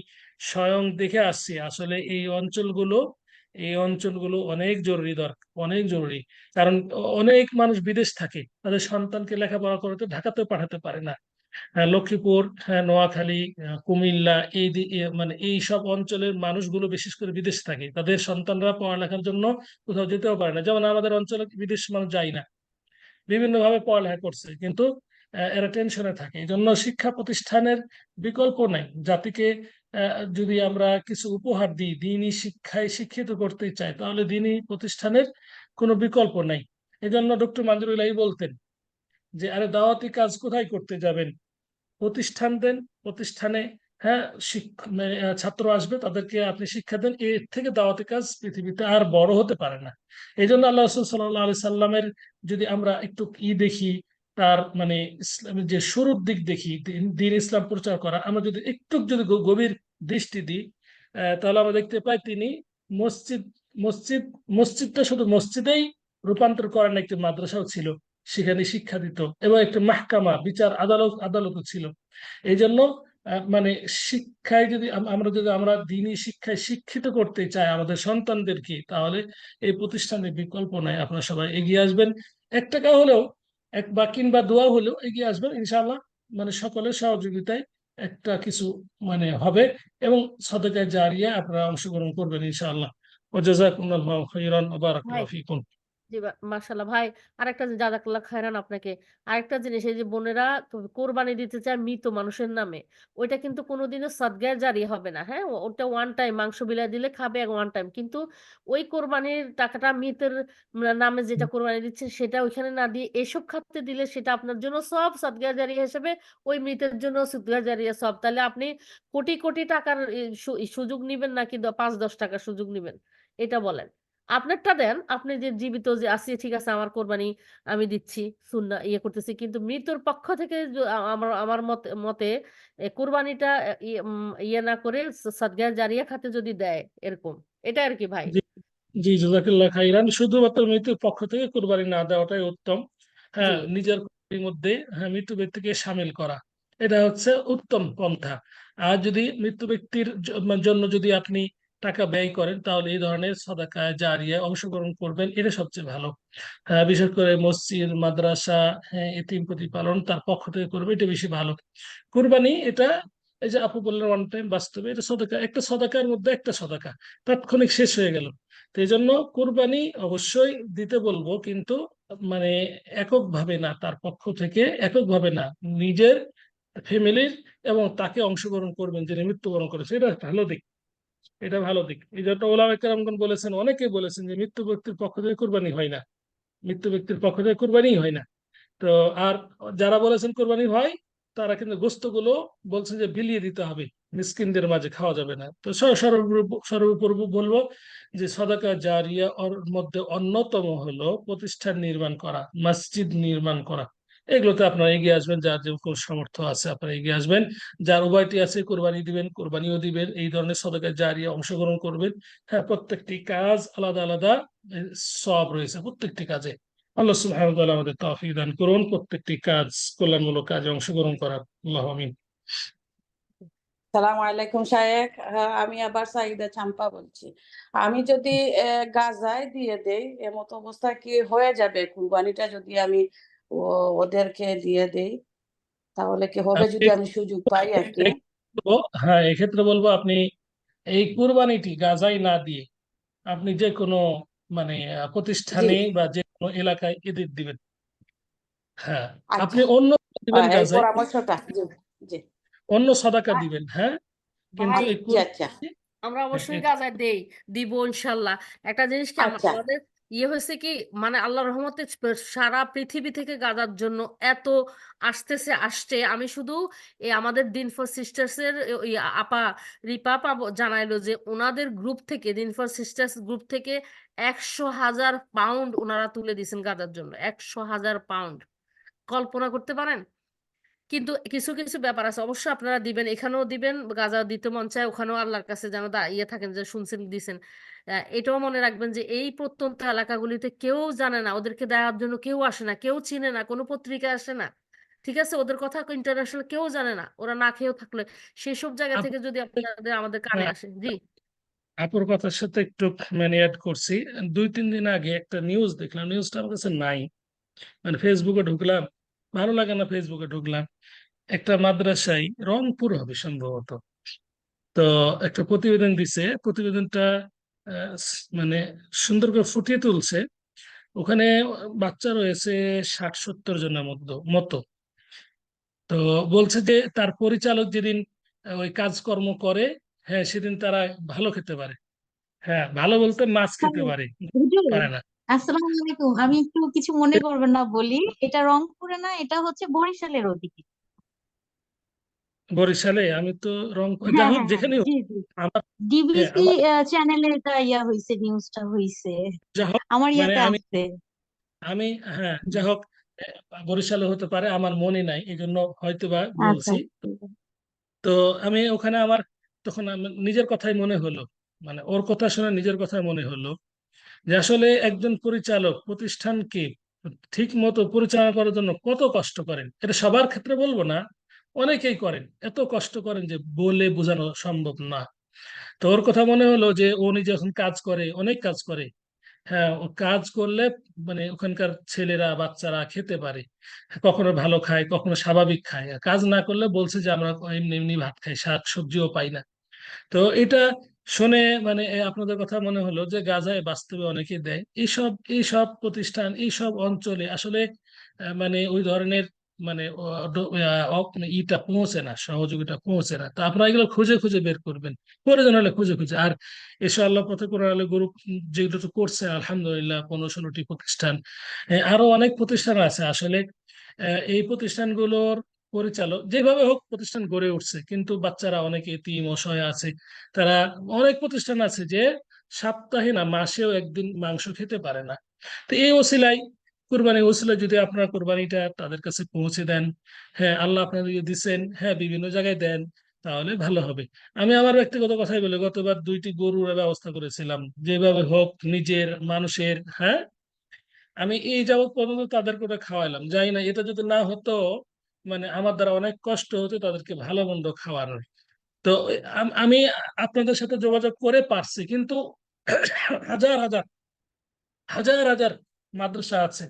স্বয়ং দেখে আসছি আসলে এই অঞ্চলগুলো অনেক জরুরি, দরকার অনেক জরুরি। কারণ অনেক মানুষ বিদেশ থাকে, তাদের সন্তানকে লেখাপড়া করতে ঢাকাতে পাঠাতে পারে না। লক্ষ্মীপুর, নোয়াখালী, কুমিল্লা, মানে এই সব অঞ্চলের মানুষগুলো বিশেষ করে বিদেশে থাকে, তাদের সন্তানরা পড়ালেখার জন্য কোথাও যেতেও পারে না। যেমন আমাদের অঞ্চলে বিদেশ মানুষ যায় না, বিভিন্নভাবে পড়ালেখা করছে, কিন্তু এরা টেনশনে থাকে। এই জন্য শিক্ষা প্রতিষ্ঠানের বিকল্প নাই। জাতিকে যদি আমরা কিছু উপহার দিই, দিনই শিক্ষায় শিক্ষিত করতে চাই, তাহলে দিনই প্রতিষ্ঠানের কোনো বিকল্প নাই। এই জন্য ডক্টর মানজুরুল্লাহ বলতেন যে আরে দাওয়াতি কাজ কোথায় করতে যাবেন, প্রতিষ্ঠান দেন, প্রতিষ্ঠানে হ্যাঁ মানে, ছাত্র আসবে, তাদেরকে আপনি শিক্ষা দেন। এর থেকে দাওয়াতি কাজ পৃথিবীতে আর বড় হতে পারে না। এই জন্য আল্লাহ রাসূল সাল্লাল্লাহু আলাইহি সাল্লামের যদি আমরা একটু দেখি, তার মানে ইসলামের যে শুরুর দিক দেখি, দিন ইসলাম প্রচার করা, আমরা যদি একটু যদি গভীর দৃষ্টি দিই, তাহলে আমরা দেখতে পাই তিনি মসজিদ মসজিদ মসজিদটা শুধু মসজিদেই রূপান্তর করেন, একটি মাদ্রাসাও ছিল, সেখানে শিক্ষা দিত, এবং একটা মাহকামা বিচার আদালতও ছিল। এই জন্য মানে শিক্ষায় যদি আমরা দিনী শিক্ষায় শিক্ষিত করতে চাই আমাদের সন্তানদেরকে, তাহলে এই প্রতিষ্ঠানের বিকল্প নাই। আপনারা সবাই এগিয়ে আসবেন, 1 টাকা হলেও বা কিংবা দোয়া হলেও এগিয়ে আসবেন ইনশাআল্লাহ। মানে সকলের সহযোগিতায় একটা কিছু মানে হবে, এবং সদকা জারিয়া আপনারা অংশগ্রহণ করবেন ইনশাআল্লাহ। ওয়া জাযাকুমুল্লাহু খাইরান ওয়া ভাই বারাকাল্লাহু ফিকুম। জি মাশাল্লাহ ভাই, আরেকটা জাযাকাল্লাহ খায়রান আপনাকে। আরেকটা জিনিস, এই যে বোনেরা কোরবানি দিতে চায় মৃত মানুষের নামে, ওইটা কিন্তু কোনোদিনও সদগায়ে জারি হবে না। হ্যাঁ, ওটা ওয়ান টাইম মাংস বিলায় দিলে খাবে ওয়ান টাইম, কিন্তু ওই কোরবানির টাকাটা মৃতের নামে যেটা কোরবানি দিচ্ছে সেটা ওইখানে না দিয়ে এসব খাতে দিলে সেটা আপনার জন্য সব সদগায়ে জারিয়া হিসেবে, ওই মৃতের জন্য সদগায়ে জারিয়া সব। তাহলে আপনি কোটি কোটি টাকার সুযোগ নিবেন নাকি 5-10 টাকার সুযোগ নিবেন, এটা বলেন। আপনারটা দেন, আপনি যে জীবিত যে আছে ঠিক আছে আমার কোরবানি আমি দিচ্ছি, সুন্নাহ ইয়ে করতেছি, কিন্তু মৃত্যুর পক্ষ থেকে আমার আমার মতে মতে কোরবানিটা ইয়ে না করে সদগায়ে জারিয়া খাতে যদি দেয় এরকম, এটা আর কি ভাই। জি জি, জাযাকাল্লাহ খাইরান। শুধুমাত্র মৃত্যুর পক্ষ থেকে কুরবানি না দেওয়াটাই উত্তম। জি হ্যাঁ, নিজের কুরবানির মধ্যে হ্যাঁ মৃত্যু ব্যক্তিকে সামিল করা, এটা হচ্ছে উত্তম পন্থা। আর যদি মৃত্যু ব্যক্তির জন্য যদি আপনি টাকা ব্যয় করেন, তাহলে এই ধরনের সাদাকা জারিয়া অংশগ্রহণ করবেন, এটা সবচেয়ে ভালো। হ্যাঁ, বিশেষ করে মসজিদ, মাদ্রাসা, হ্যাঁ এতিম প্রতিপালন তার পক্ষ থেকে করবে, এটা বেশি ভালো। কুরবানি এটা, এই যে আপু বললেন ওয়ান টাইম, বাস্তবে এটা সদাকা, একটা সদাকার মধ্যে একটা সদাকা, তাৎক্ষণিক শেষ হয়ে গেল। তো এই জন্য কুরবানি অবশ্যই দিতে বলবো, কিন্তু মানে এককভাবে না, তার পক্ষ থেকে এককভাবে না, নিজের ফ্যামিলির এবং তাকে অংশগ্রহণ করবেন যিনি মৃত্যুবরণ করেছে, এটা ভালো দিক। এটা ভালো দিক। এই জন্য ওলামা কেরামগণ বলেছেন, অনেকেই বলেছেন যে মৃত্যু ব্যক্তির পক্ষ থেকে কুরবানি হয় না, মৃত্যু ব্যক্তির পক্ষ থেকে কুরবানি হয় না। তো আর যারা বলেছেন কোরবানি হয়, তারা কিন্তু গোস্তগুলো বলছেন যে বিলিয়ে দিতে হবে, মিসকিনদের মাঝে খাওয়া যাবে না। তো সর্বোপরি বলবো যে সদাকা জারিয়া ওর মধ্যে অন্যতম হলো প্রতিষ্ঠান নির্মাণ করা, মসজিদ নির্মাণ করা। এগুলোতে আপনারা এগিয়ে আসবেন, যার যে কোন সামর্থ্য আছে আপনারা এগিয়ে আসবেন। যার উভয়টি আছে, কোরবানি দিবেন, কোরবানিও দিবেন, এই ধরনের সদাকা জারিয়া অংশগ্রহণ করবেন। হ্যাঁ, প্রত্যেকটি কাজ আলাদা আলাদা সওয়াব রয়েছে প্রত্যেকটি কাজে। আল্লাহ সুবহানাহু ওয়া তাআলা আমাদের তৌফিক দান করুন প্রত্যেকটি কাজ, কল্যাণমূলক কাজে অংশগ্রহণ করার। আল্লাহু আমিন। সালামু আলাইকুম শায়েখ, আমি আবার সাইদা চাম্পা বলছি। আমি যদি গাজায় দিয়ে দেই, এমত অবস্থা কি হয়ে যাবে? কুরবানিটা যদি আমি ওদেরকে দিয়ে দেই, তাহলে কি হবে যদি আমি সুযোগ পাই আর কি? হ্যাঁ, এক্ষেত্রে বলবো আপনি এই কুরবানিটি গাজায় না দিয়ে আপনি যে কোনো মানে জি, প্রতিষ্ঠানে বা যে কোনো এলাকায় এদের দিবেন। হ্যাঁ, আপনি আচ্ছা, অন্য দিবেন এই গাজায়, পরামর্শটা। জি জি অন্য সাদাকা ভাই দিবেন। হ্যাঁ, কিন্তু ভাই এই জি, আচ্ছা আমরা অবশ্যই গাজা দিব ইনশাল্লাহ। একটা জিনিস কি আচ্ছা আমাদের ইয়ে হয়েছে কি, মানে আল্লাহ রহমতে সারা পৃথিবী থেকে গাজার জন্য এত আসছে। আমি শুধু এই আমাদের দিন ফর সিস্টার্স এর ওই আপা রিপা পাবো জানাইলো যে ওনাদের গ্রুপ থেকে, দিন ফর সিস্টার্স গ্রুপ থেকে 100,000 পাউন্ড ওনারা তুলে দিয়েছেন গাজার জন্য। 100,000 পাউন্ড, কল্পনা করতে পারেন? কিন্তু কিছু কিছু ব্যাপার আছে, অবশ্যই আপনারা দিবেন, এখানেও দিবেন, গাজা দিতে মন চায় ওখানেও আল্লাহর কাছে যেন ইয়ে থাকেন যে শুনছেন দিছেন। এটাও মনে রাখবেন যে এই প্রত্যন্ত এলাকাগুলিতে কেউ জানে না, ওদেরকে দেওয়ার জন্য কেউ আসে না, কেউ চিনে না, কোনো পত্রিকা আসে না। ঠিক আছে, ওদের কথা ইন্টারন্যাশনাল কেউ জানে না, ওরা না খেয়েও থাকলে সেই সব জায়গা থেকে যদি আপনাদের আমাদের কানে আসে। জি আপুর কথার সাথে একটু মানে অ্যাড করছি। 2-3 দিন আগে একটা নিউজ দেখলাম, নিউজটা আমার কাছে নাই, মানে ফেসবুকে ঢুকলাম, ভালো লাগে না, ফেসবুকে ঢুকলাম, একটা মাদ্রাসায়, রংপুর হবে সম্ভবত, তো একটা প্রতিবেদন দিছে, প্রতিবেদনটা মানে সুন্দর করে ফুটিয়ে তুলছে। ওখানে বাচ্চা রয়েছে 60-70 জনের মতো। তো বলছে যে তার পরিচালক যেদিন ওই কাজকর্ম করে, হ্যাঁ সেদিন তারা ভালো খেতে পারে। হ্যাঁ, ভালো বলতে মাছ খেতে পারে, হুজুর, পারে না। আসসালামু আলাইকুম। আমি একটু কিছু মনে করবেন না বলি, এটা রংপুরে না, এটা হচ্ছে বরিশালের ওদিকে। বরিশালে, আমি তো রংপুর, যা হ্যাঁ হোক হ্যাঁ হ্যাঁ, যেখানে হোক, জি জি, আমার, হ্যাঁ ডিবিসি আমার, চ্যানেলে এটা হয়েছে, নিউজটা হয়েছে, যা হোক আমার মানে ইয়াতে আমি আছে। আমি হ্যাঁ যা হোক, বরিশালে হতে পারে, আমার মনে নাই, এই জন্য হয়তো বা আচ্ছা বলছি। ঠিক আছে। তো আমি ওখানে আমার, তখন আমার নিজের কথাই মনে হলো, মানে ওর কথা শুনে নিজের কথাই মনে হলো যে আসলে একজন পরিচালক প্রতিষ্ঠানকে ঠিক মতো পরিচালনা করার জন্য কত কষ্ট করেন। এটা সবার ক্ষেত্রে বলবো না, অনেকেই করেন, এত কষ্ট করেন যে বলে বোঝানো সম্ভব না। তো ওর কথা মনে হলো যে ও নিজে এখন কাজ করে, অনেক কাজ করে। হ্যাঁ, ও কাজ করলে মানে ওখানকার ছেলেরা বাচ্চারা খেতে পারে, কখনো ভালো খায়, কখনো স্বাভাবিক খায়। আর কাজ না করলে বলছে যে আমরা এমনি এমনি ভাত খাই, শাক সবজিও পাই না। তো এটা শুনে মানে আপনাদের কথা মনে হলো যে গাজায় বাস্তবে অনেকে দেয়। এইসব প্রতিষ্ঠান এইসব অঞ্চলে আসলে মানে ওই ধরনের মানে ইটা পৌঁছে না, সহযোগিতা পৌঁছে না। তো আপনারা এগুলো খুঁজে খুঁজে বের করবেন, প্রয়োজন হলে খুঁজে খুঁজে। আর এসব আল্লাহ পথে কোরআন আলো গ্রুপ যেগুলো তো করছে আলহামদুলিল্লাহ 15-16টি প্রতিষ্ঠান, আরো অনেক প্রতিষ্ঠান আছে আসলে। এই প্রতিষ্ঠানগুলোর পরিচালক যেভাবে হোক প্রতিষ্ঠান গড়ে উঠছে, কিন্তু বাচ্চারা অনেকে এতিম অসহায় আছে। তারা অনেক প্রতিষ্ঠান আছে যে সপ্তাহে না মাসেও একদিন মাংস খেতে পারে না। তো এই ওসিলায় কুরবানির ওসিলায় যদি আপনারা কুরবানিটা তাদের কাছে পৌঁছে দেন, হ্যাঁ আল্লাহ আপনাদেরকে দিচ্ছেন, হ্যাঁ বিভিন্ন জায়গায় দেন, তাহলে ভালো হবে। আমি আমার ব্যক্তিগত কথাই বলি, গতবার 2টি গরুর ব্যবস্থা করেছিলাম যেভাবে হোক নিজের মানুষের, হ্যাঁ আমি এই যাবৎ পর্যন্ত তাদেরকে ওটা খাওয়াইলাম। জানি না এটা যদি না হতো মানে আমার দ্বারা অনেক কষ্ট হতো তাদেরকে ভালো মন্দ খাওয়ানোর। তো আমি আপনাদের সাথে যোগাযোগ করে পারছি, কিন্তু হাজার হাজার হাজার হাজার মাদ্রাসা আছে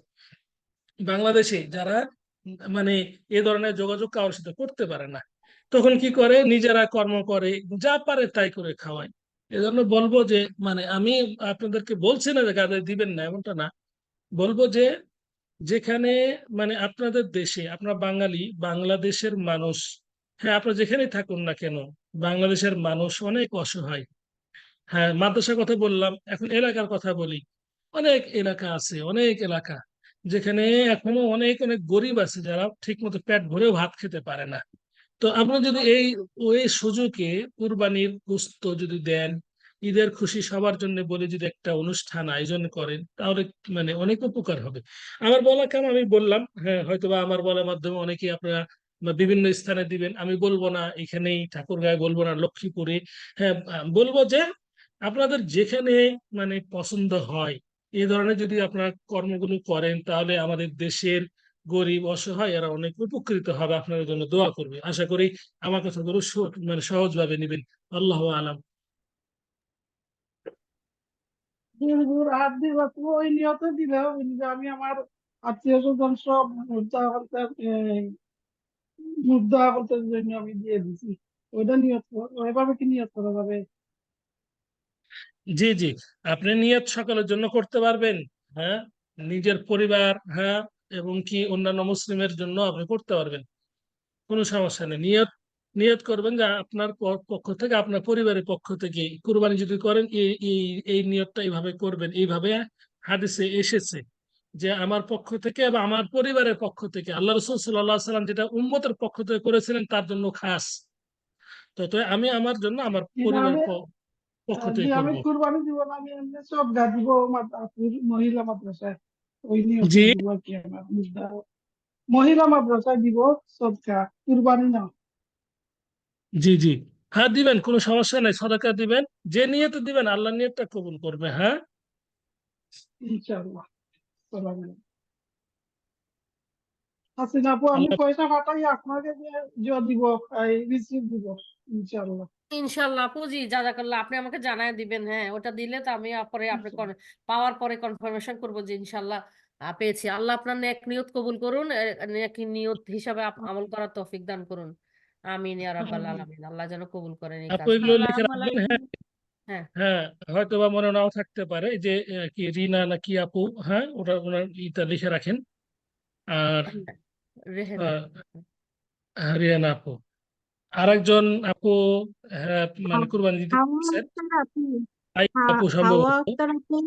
বাংলাদেশে যারা মানে এ ধরনের যোগাযোগ কারোর সাথে করতে পারে না। তখন কি করে, নিজেরা কর্ম করে, যা পারে তাই করে খাওয়ায়। এজন্য বলবো যে মানে আমি আপনাদেরকে বলছি না যে গাদায় দিবেন না, এমনটা না। বলবো যে যেখানে মানে আপনাদের দেশে, আপনার বাঙালি, বাংলাদেশের মানুষ, হ্যাঁ আপনারা যেখানেই থাকুন না কেন, বাংলাদেশের মানুষ অনেক অসহায়। হ্যাঁ মাদ্রাসার কথা বললাম, এখন এলাকার কথা বলি। অনেক এলাকা আছে, অনেক এলাকা যেখানে এখনো অনেক অনেক গরিব আছে যারা ঠিক মতো পেট ভরেও ভাত খেতে পারে না। তো আপনারা যদি ওই সুযোগে কুরবানির গোশত যদি দেন, ঈদের খুশি সবার জন্য বলে যদি একটা অনুষ্ঠান আয়োজন করেন, তাহলে মানে অনেক উপকার হবে। আমার বলা কেন আমি বললাম, হ্যাঁ হয়তোবা আমার বলার মাধ্যমে অনেকে আপনারা বা বিভিন্ন স্থানে দিবেন, আমি বলবো না এখানেই ঠাকুরগাঁয়ে, বলবো না লক্ষ্মীপুরে। হ্যাঁ বলবো যে আপনাদের যেখানে মানে পছন্দ হয় এই ধরনের যদি আপনারা কর্মগুলো করেন, তাহলে আমাদের দেশের গরিব অসহায় এরা অনেক উপকৃত হবে, আপনাদের জন্য দোয়া করবে। আশা করি আমার কথাগুলো মানে সহজভাবে নেবেন। আল্লাহ আলাম। হুজুর হাত দিবা তো ওই নিয়তে দিলে হবে না যে আমি আমার আত্মীয় স্বজন সব মুদ্রা বলতে জন্য আমি দিয়ে দিছি। ওইটা ওইভাবে কি নিয়ত করা যাবে? জি জি, আপনি নিয়ত সকলের জন্য করতে পারবেন, হ্যাঁ নিজের পরিবার, হ্যাঁ এবং কি অন্যান্য মুসলিমের জন্য আপনি করতে পারবেন, কোনো সমস্যা নেই। নিয়ত নিয়ত করবেন যে আপনার পক্ষ থেকে, আপনার পরিবারের পক্ষ থেকে কুরবানি যদি করেন এই এই এই নিয়তটা এইভাবে করবেন। এইভাবে হাদিসে এসেছে যে আমার পক্ষ থেকে বা আমার পরিবারের পক্ষ থেকে। আল্লাহ রসুল সাল্লাল্লাহু আলাইহি সাল্লাম যেটা উম্মতের পক্ষ থেকে করেছিলেন তার জন্য খাস, তো আমার আমার জন্য আমার কিন্তু পরিবারের আমি পক্ষ যে থেকে আমি করব। কুরবানি দিব না, আমি এমনি সব গা দিব মহিলা মাদ্রাসায়। ওই জি নিয়তে দিব আর কি আমার মুদ্রা মহিলা মাদ্রাসায় দিব সব কুরবানি না। জি জি, হ্যাঁ দিবেন, কোনো সমস্যা নেই, সদকা দিবেন। যে নিয়তে দিবেন আল্লাহ নিয়তটা কবুল করবে। হ্যাঁ ইনশাআল্লাহ। সালাম আলাইকুম। হাসিনা আপু, আমি আল্লাহ পয়সা পাঠাই আপনাকে যে দিব, রিসিভ দিব ইনশাআল্লাহ। ইনশাল্লাহ আপু, জি জাজাকাল্লাহ, আপনি আমাকে জানায় দিবেন। হ্যাঁ ওটা দিলে তো আমি পরে আপনি পাওয়ার পরে কনফার্মেশন করবো যে ইনশাল্লাহ পেয়েছি। আল্লাহ আপনার নেক নিয়ত কবুল করুন, নেক নিয়ত হিসাবে আমল করার তৌফিক দান করুন। আমিন ইয়া রাব্বাল আমিন। আলামিন। আল্লাহ যেন কবুল করেন এই আপু কাজটা। এগুলো লিখে আসসালামু রাখবেন। আলাইকুম। হ্যাঁ হ্যাঁ হ্যাঁ হয়তো বা মনে নাও থাকতে পারে যে কি রিনা না কি আপু, হ্যাঁ ওটা ওনার ইটা লিখে রাখেন। আর রেহেনা। রিয়ানা আপু, আরেকজন আপু, হ্যাঁ মানে কুরবানি দিতে হাওয়া চাচ্ছেন, আক্তার আপু, আপু হাওয়া সম্ভবত। আক্তার আপু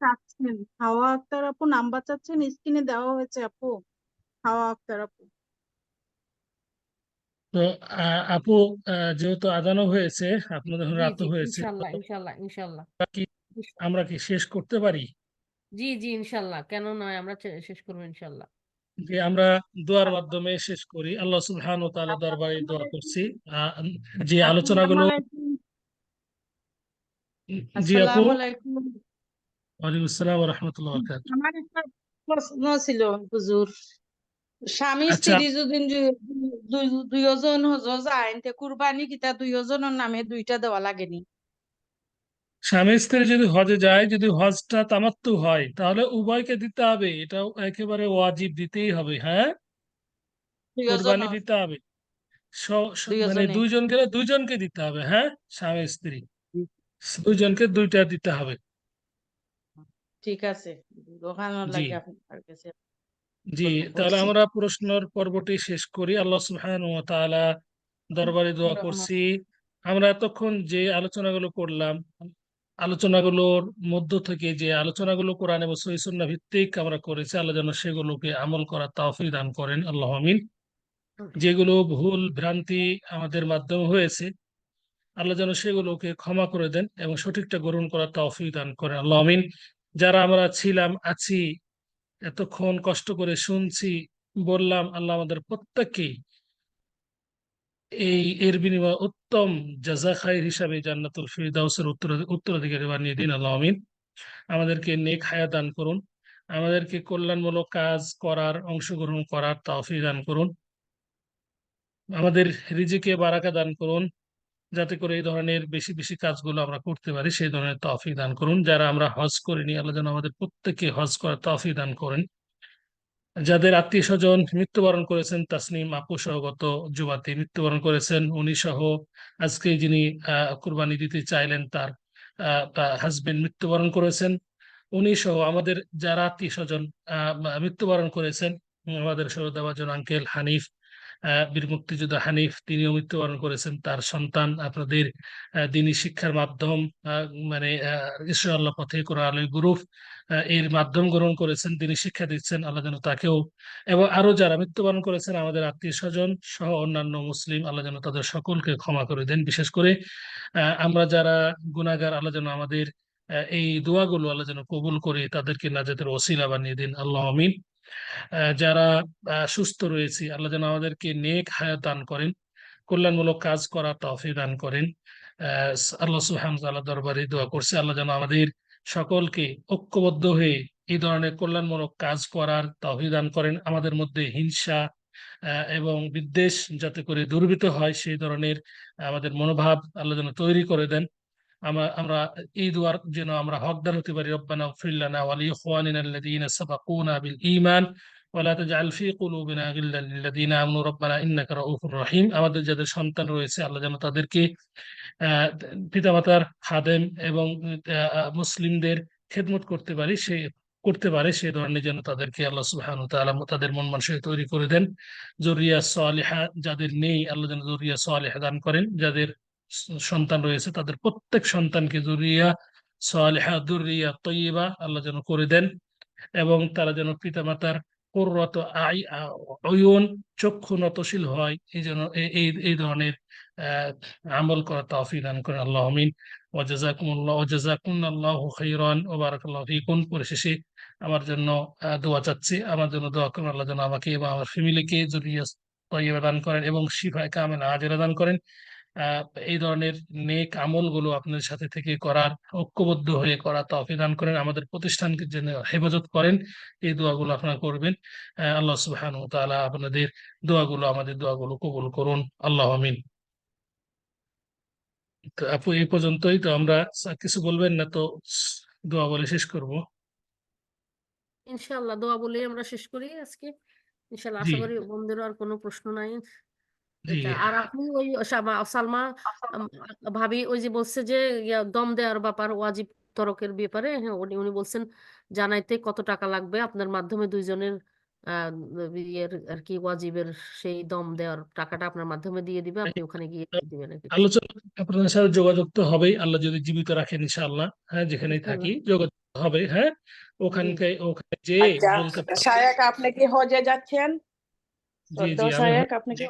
চাচ্ছেন, হাওয়া আক্তার আপু নাম্বার চাচ্ছেন, স্ক্রিনে দেওয়া হয়েছে আপু। হাওয়া আক্তার আপু। তো আপু যেহেতু আজানও হয়েছে, আপনাদের জি রাতও জি হয়েছে, তো ইনশাল্লাহ ইনশাল্লাহ ইনশাল্লাহ। কি আমরা কি শেষ করতে পারি? জি জি ইনশাল্লাহ, কেন নয়, আমরা শেষ করবো ইনশাল্লাহ। যে আমরা দোয়ার মাধ্যমে শেষ করি। আল্লাহ সুবহানাহু ওয়া তাআলা দরবারে আসসালামু দোয়া আলাইকুম। করছি যে আসসালামু আলোচনাগুলো। আলাইকুম। জি আপু, আসসালামু আলাইকুম। ওয়ালাইকুম আসসালাম ওয়া রাহমাতুল্লাহি ওয়া বারাকাতুহু। আমার একটা প্রশ্ন ছিল হুজুর। স্বামী আচ্ছা, স্ত্রী যদি দুইজন হজ যায়, তে কুরবানি কিতা দুইজনের নামে দুইটা দেওয়া লাগেনি? স্বামী স্ত্রী যদি হজে যায়, যদি হজটা তামাত্তু হয়, তাহলে উভয়কে দিতে হবে, এটাও একেবারে ওয়াজিব, দিতেই হবে। হ্যাঁ কোরবানি দুইজনের, দিতে হবে। মানে দুইজনে। দুইজন গেলে দুইজনকে দিতে হবে, হ্যাঁ স্বামী স্ত্রী। দুইজনকে দুইটা দিতে হবে। ঠিক আছে, দোকানের জি লাগে আপনার কাছে জি, গল্প তাহলে করছি। আমরা প্রশ্নের পর্বটি শেষ করি। আল্লাহ সুবহানাহু ওয়া তাআলা দরবারে দোয়া করছি, আমরা এতক্ষণ যে আলোচনাগুলো করলাম, আলোচনাগুলোর মধ্য থেকে যে আলোচনাগুলো কোরআন এবং সহিহ সুন্নাহ ভিত্তিক আমরা করেছি, আল্লাহ যেন সেগুলোকে আমল করার তৌফিক দান করেন, আল্লাহ আমিন। যেগুলো ভুল ভ্রান্তি আমাদের মাধ্যমে হয়েছে, আল্লাহ যেন সেগুলোকে ক্ষমা করে দেন এবং সঠিকটা গ্রহণ করার তৌফিক দান করেন, আল্লাহ আমিন। যারা আমরা ছিলাম, আছি, এতক্ষণ কষ্ট করে শুনছি, বললাম, আল্লাহ আমাদের প্রত্যেককেই এর বিনিময়ে উত্তম জাযা খায়র হিসাবে জান্নাতুল ফিরদাউসের উত্তরাধিকারী বানিয়ে দিন, আল্লাহ আমিন। আমাদেরকে নেক হায়াত দান করুন, আমাদেরকে কল্যাণমূলক কাজ করার, অংশগ্রহণ করার তৌফিক দান করুন, আমাদের রিজিকে বারাকা দান করুন, যাতে করে এই ধরনের বেশি বেশি কাজগুলো আমরা করতে পারি, সেই ধরনের তৌফিক দান করুন। যারা আমরা হজ করিনি, আল্লাহ যেন আমাদের প্রত্যেককে হজ করার তৌফিক দান করেন। যাদের আত্মীয় স্বজন মৃত্যুবরণ করেছেন, তাসনিম আপু সহ গত জুমাতে মৃত্যুবরণ করেছেন, উনি সহ আজকে যিনি কুরবানি দিতে চাইলেন, তার হাজবেন্ড মৃত্যুবরণ করেছেন, উনি সহ আমাদের যারা আত্মীয় স্বজন মৃত্যুবরণ করেছেন, আমাদের সৌদাবাজন আঙ্কেল হানিফ, বীর মুক্তিযোদ্ধা হানিফ, তিনিও মৃত্যুবরণ করেছেন। তার সন্তান আপনাদের দিনী শিক্ষার মাধ্যম, মানে ঈশ্বর আল্লাহ পথে কোরআন আলোয় গ্রুপ, এর মাধ্যম গ্রহণ করেছেন, তিনি শিক্ষা দিচ্ছেন, আল্লাহ যেন তাকেও এবং আরো যারা মৃত্যুবরণ করেছেন আমাদের আত্মীয় স্বজন সহ অন্যান্য মুসলিম, আল্লাহ যেন তাদের সকলকে ক্ষমা করে দেন। বিশেষ করে আমরা যারা গুনাহগার, আল্লাহ যেন আমাদের এই দোয়াগুলো আল্লাহ যেন কবুল করে তাদেরকে নাজাতের ওসিলা বানিয়ে দিন, আল্লাহ আমিন। যারা সুস্থ রয়েছে, আল্লাহ যেন আমাদেরকে নেক হায়াত দান করেন, কল্যাণমূলক কাজ করার তৌফিক দান করেন। আল্লাহ সুবহানাহু ওয়া তাআলার দরবারে দোয়া করছে, আল্লাহ যেন আমাদের সকলকে ঐক্যবদ্ধ হয়ে এই ধরনের কল্যাণমূলক কাজ করার তৌফিক দান করেন। আমাদের মধ্যে হিংসা এবং বিদ্বেষ যাতে করে দুর্বৃত হয়, সেই ধরনের আমাদের মনোভাব আল্লাহ যেন তৈরি করে দেন। আমরা এই দুয়ার যেন আমরা হকদার হতে পারি। রব্বানা ইগফির লানা ওয়া লিইখওয়ানিনা আল্লাযীনা সাবাকুনা বিল ঈমান ওয়া লা তাজআল ফী কুলুবিনা গিল্লাল লিল্লাযীনা আমানু রব্বানা ইন্নাকা রাউফুর রহিম। আমাদের যাদের সন্তান রয়েছে, আল্লাহ যেন তাদেরকে পিতামাতার খাদেম এবং মুসলিমদের খেদমত করতে পারে সে ধরনের যেন তাদেরকে আল্লাহ সুবহানাহু ওয়া তাআলা তাদের মন মানসিকতা তৈরি করে দেন। যুররিয়া সালিহা যাদের নেই, আল্লাহ যেন যুররিয়া সালিহা দান করেন। যাদের সন্তান রয়েছে, তাদের প্রত্যেক সন্তানকে যুররিয়া সালিহা, যুররিয়া তয়্যিবা আল্লাহ যেন করে দেন এবং তারা যেন পিতামাতার কুররাতু আয়ুন, চক্ষু নতশীল হয়, এই জন্য এই ধরনের আমল করার তৌফিক দান করেন, আল্লাহ আমিন। ওয়া জাযাকুমুল্লাহু খাইরান ওয়া বারাকাল্লাহু ফীকুম। পরিশেষে আমার জন্য দোয়া চাচ্ছি, আমার জন্য দোয়া করুন, আল্লাহ যেন আমাকে এবং আমার ফ্যামিলিকে যুররিয়া তয়্যিবা দান করেন এবং শিফায়ে কামিলা আজেরা দান করেন। এই ধরনের নেক আমলগুলো আপনাদের সাথে থেকে করার, ঐক্যবদ্ধ হয়ে করার তৌফিক দান করেন। আমাদের প্রতিষ্ঠানকে যেন হেফাজত করেন, এই দোয়াগুলো আপনারা করবেন। আল্লাহ সুবহানাহু ওয়া তাআলা আপনাদের আমাদের দোয়াগুলো কবুল করুন, আল্লাহ আমিন। তো আপু, এই পর্যন্তই তো, আমরা কিছু বলবেন না তো দোয়া বলে শেষ করব? ইনশাআল্লাহ দোয়া বলেই আমরা শেষ করি আজকে। ইনশাআল্লাহ জি আশা করি বন্ধুরা আর কোনো প্রশ্ন নাই। জি এটা আর আপনি ওই সালমা আম, ভাবি ওই যে বলছে যে দম দেওয়ার ব্যাপার, ওয়াজিব তরকের ব্যাপারে, হ্যাঁ উনি উনি বলছেন জানাইতে কত টাকা লাগবে আপনার মাধ্যমে দুইজনের ইয়ের আর কি ওয়াজিবের সেই দম দেওয়ার টাকাটা আপনার মাধ্যমে দিয়ে দিবে, আপনি ওখানে গিয়ে দিয়ে দিবেন আর কি। আলোচনা, আপনাদের সাথে যোগাযোগ তো হবেই, আল্লাহ যদি জীবিত রাখেন ইনশাআল্লাহ। হ্যাঁ, যেখানেই থাকি ইনশাআল্লাহ যোগাযোগ হবে। হ্যাঁ, জি ওখানে যে আচ্ছা, বলতে পারবো। শায়েখ আপনি কি হজে যাচ্ছেন? জি জি, শ্রদ্ধেয় শায়েখ আপনি কি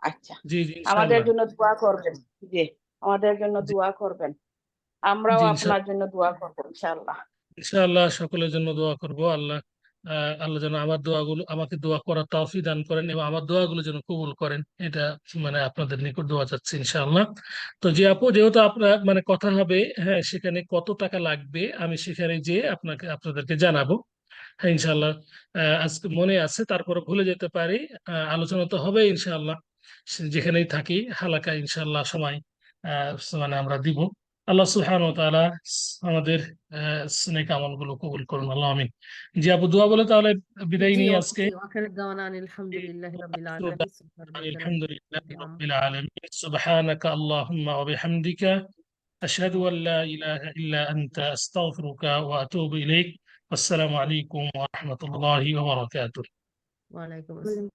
আচ্ছা, জি জি আমাদের ইনশাআল্লাহ। জন্য দোয়া করবেন। জি, আমাদের জন্য জি দোয়া করবেন, আমরাও জি আপনার জন্য দোয়া করবো ইনশাআল্লাহ। ইনশাআল্লাহ সকলের জন্য দোয়া করব। আল্লাহ যেন আমাকে দোয়া করার তৌফিক দান করেন এবং আমার দোয়াগুলো যেন কবুল করেন, এটা মানে আপনাদের নিকট দোয়া চাচ্ছি ইনশাআল্লাহ। তো যে আপু, যেহেতু আপনার মানে কথা হবে, হ্যাঁ, সেখানে কত টাকা লাগবে আমি সেখানে যে আপনাদেরকে জানাবো। হ্যাঁ ইনশাআল্লাহ। আজকে মনে আছে, তারপরে ভুলে যেতে পারি। আলোচনা তো হবে ইনশাআল্লাহ, যেখানেই থাকি হালাকা ইনশাআল্লাহ সময় মানে আমরা দিব। আল্লাহ সুবহানাহু ওয়া তাআলা আমাদের নেক আমলগুলো কবুল করুন, আল্লাহ আমিন। জি আপু, দোয়া বলে তাহলে বিদায় জি নিই আজকে। জি আখির দাওয়ানা আলহামদুলিল্লাহি রাব্বিল আলামিন সুবহানাকা আলহামদুলিল্লাহি রাব্বিল রাব্বিল আলামিন। সুবহানাকা আল্লাহুম্মা ওয়া বিহামদিকা أشهد أن لا إله إلا أنت أستغفرك وأتوب إليك والسلام عليكم ورحمة الله وبركاته ওয়ালাইকুম আসসালাম।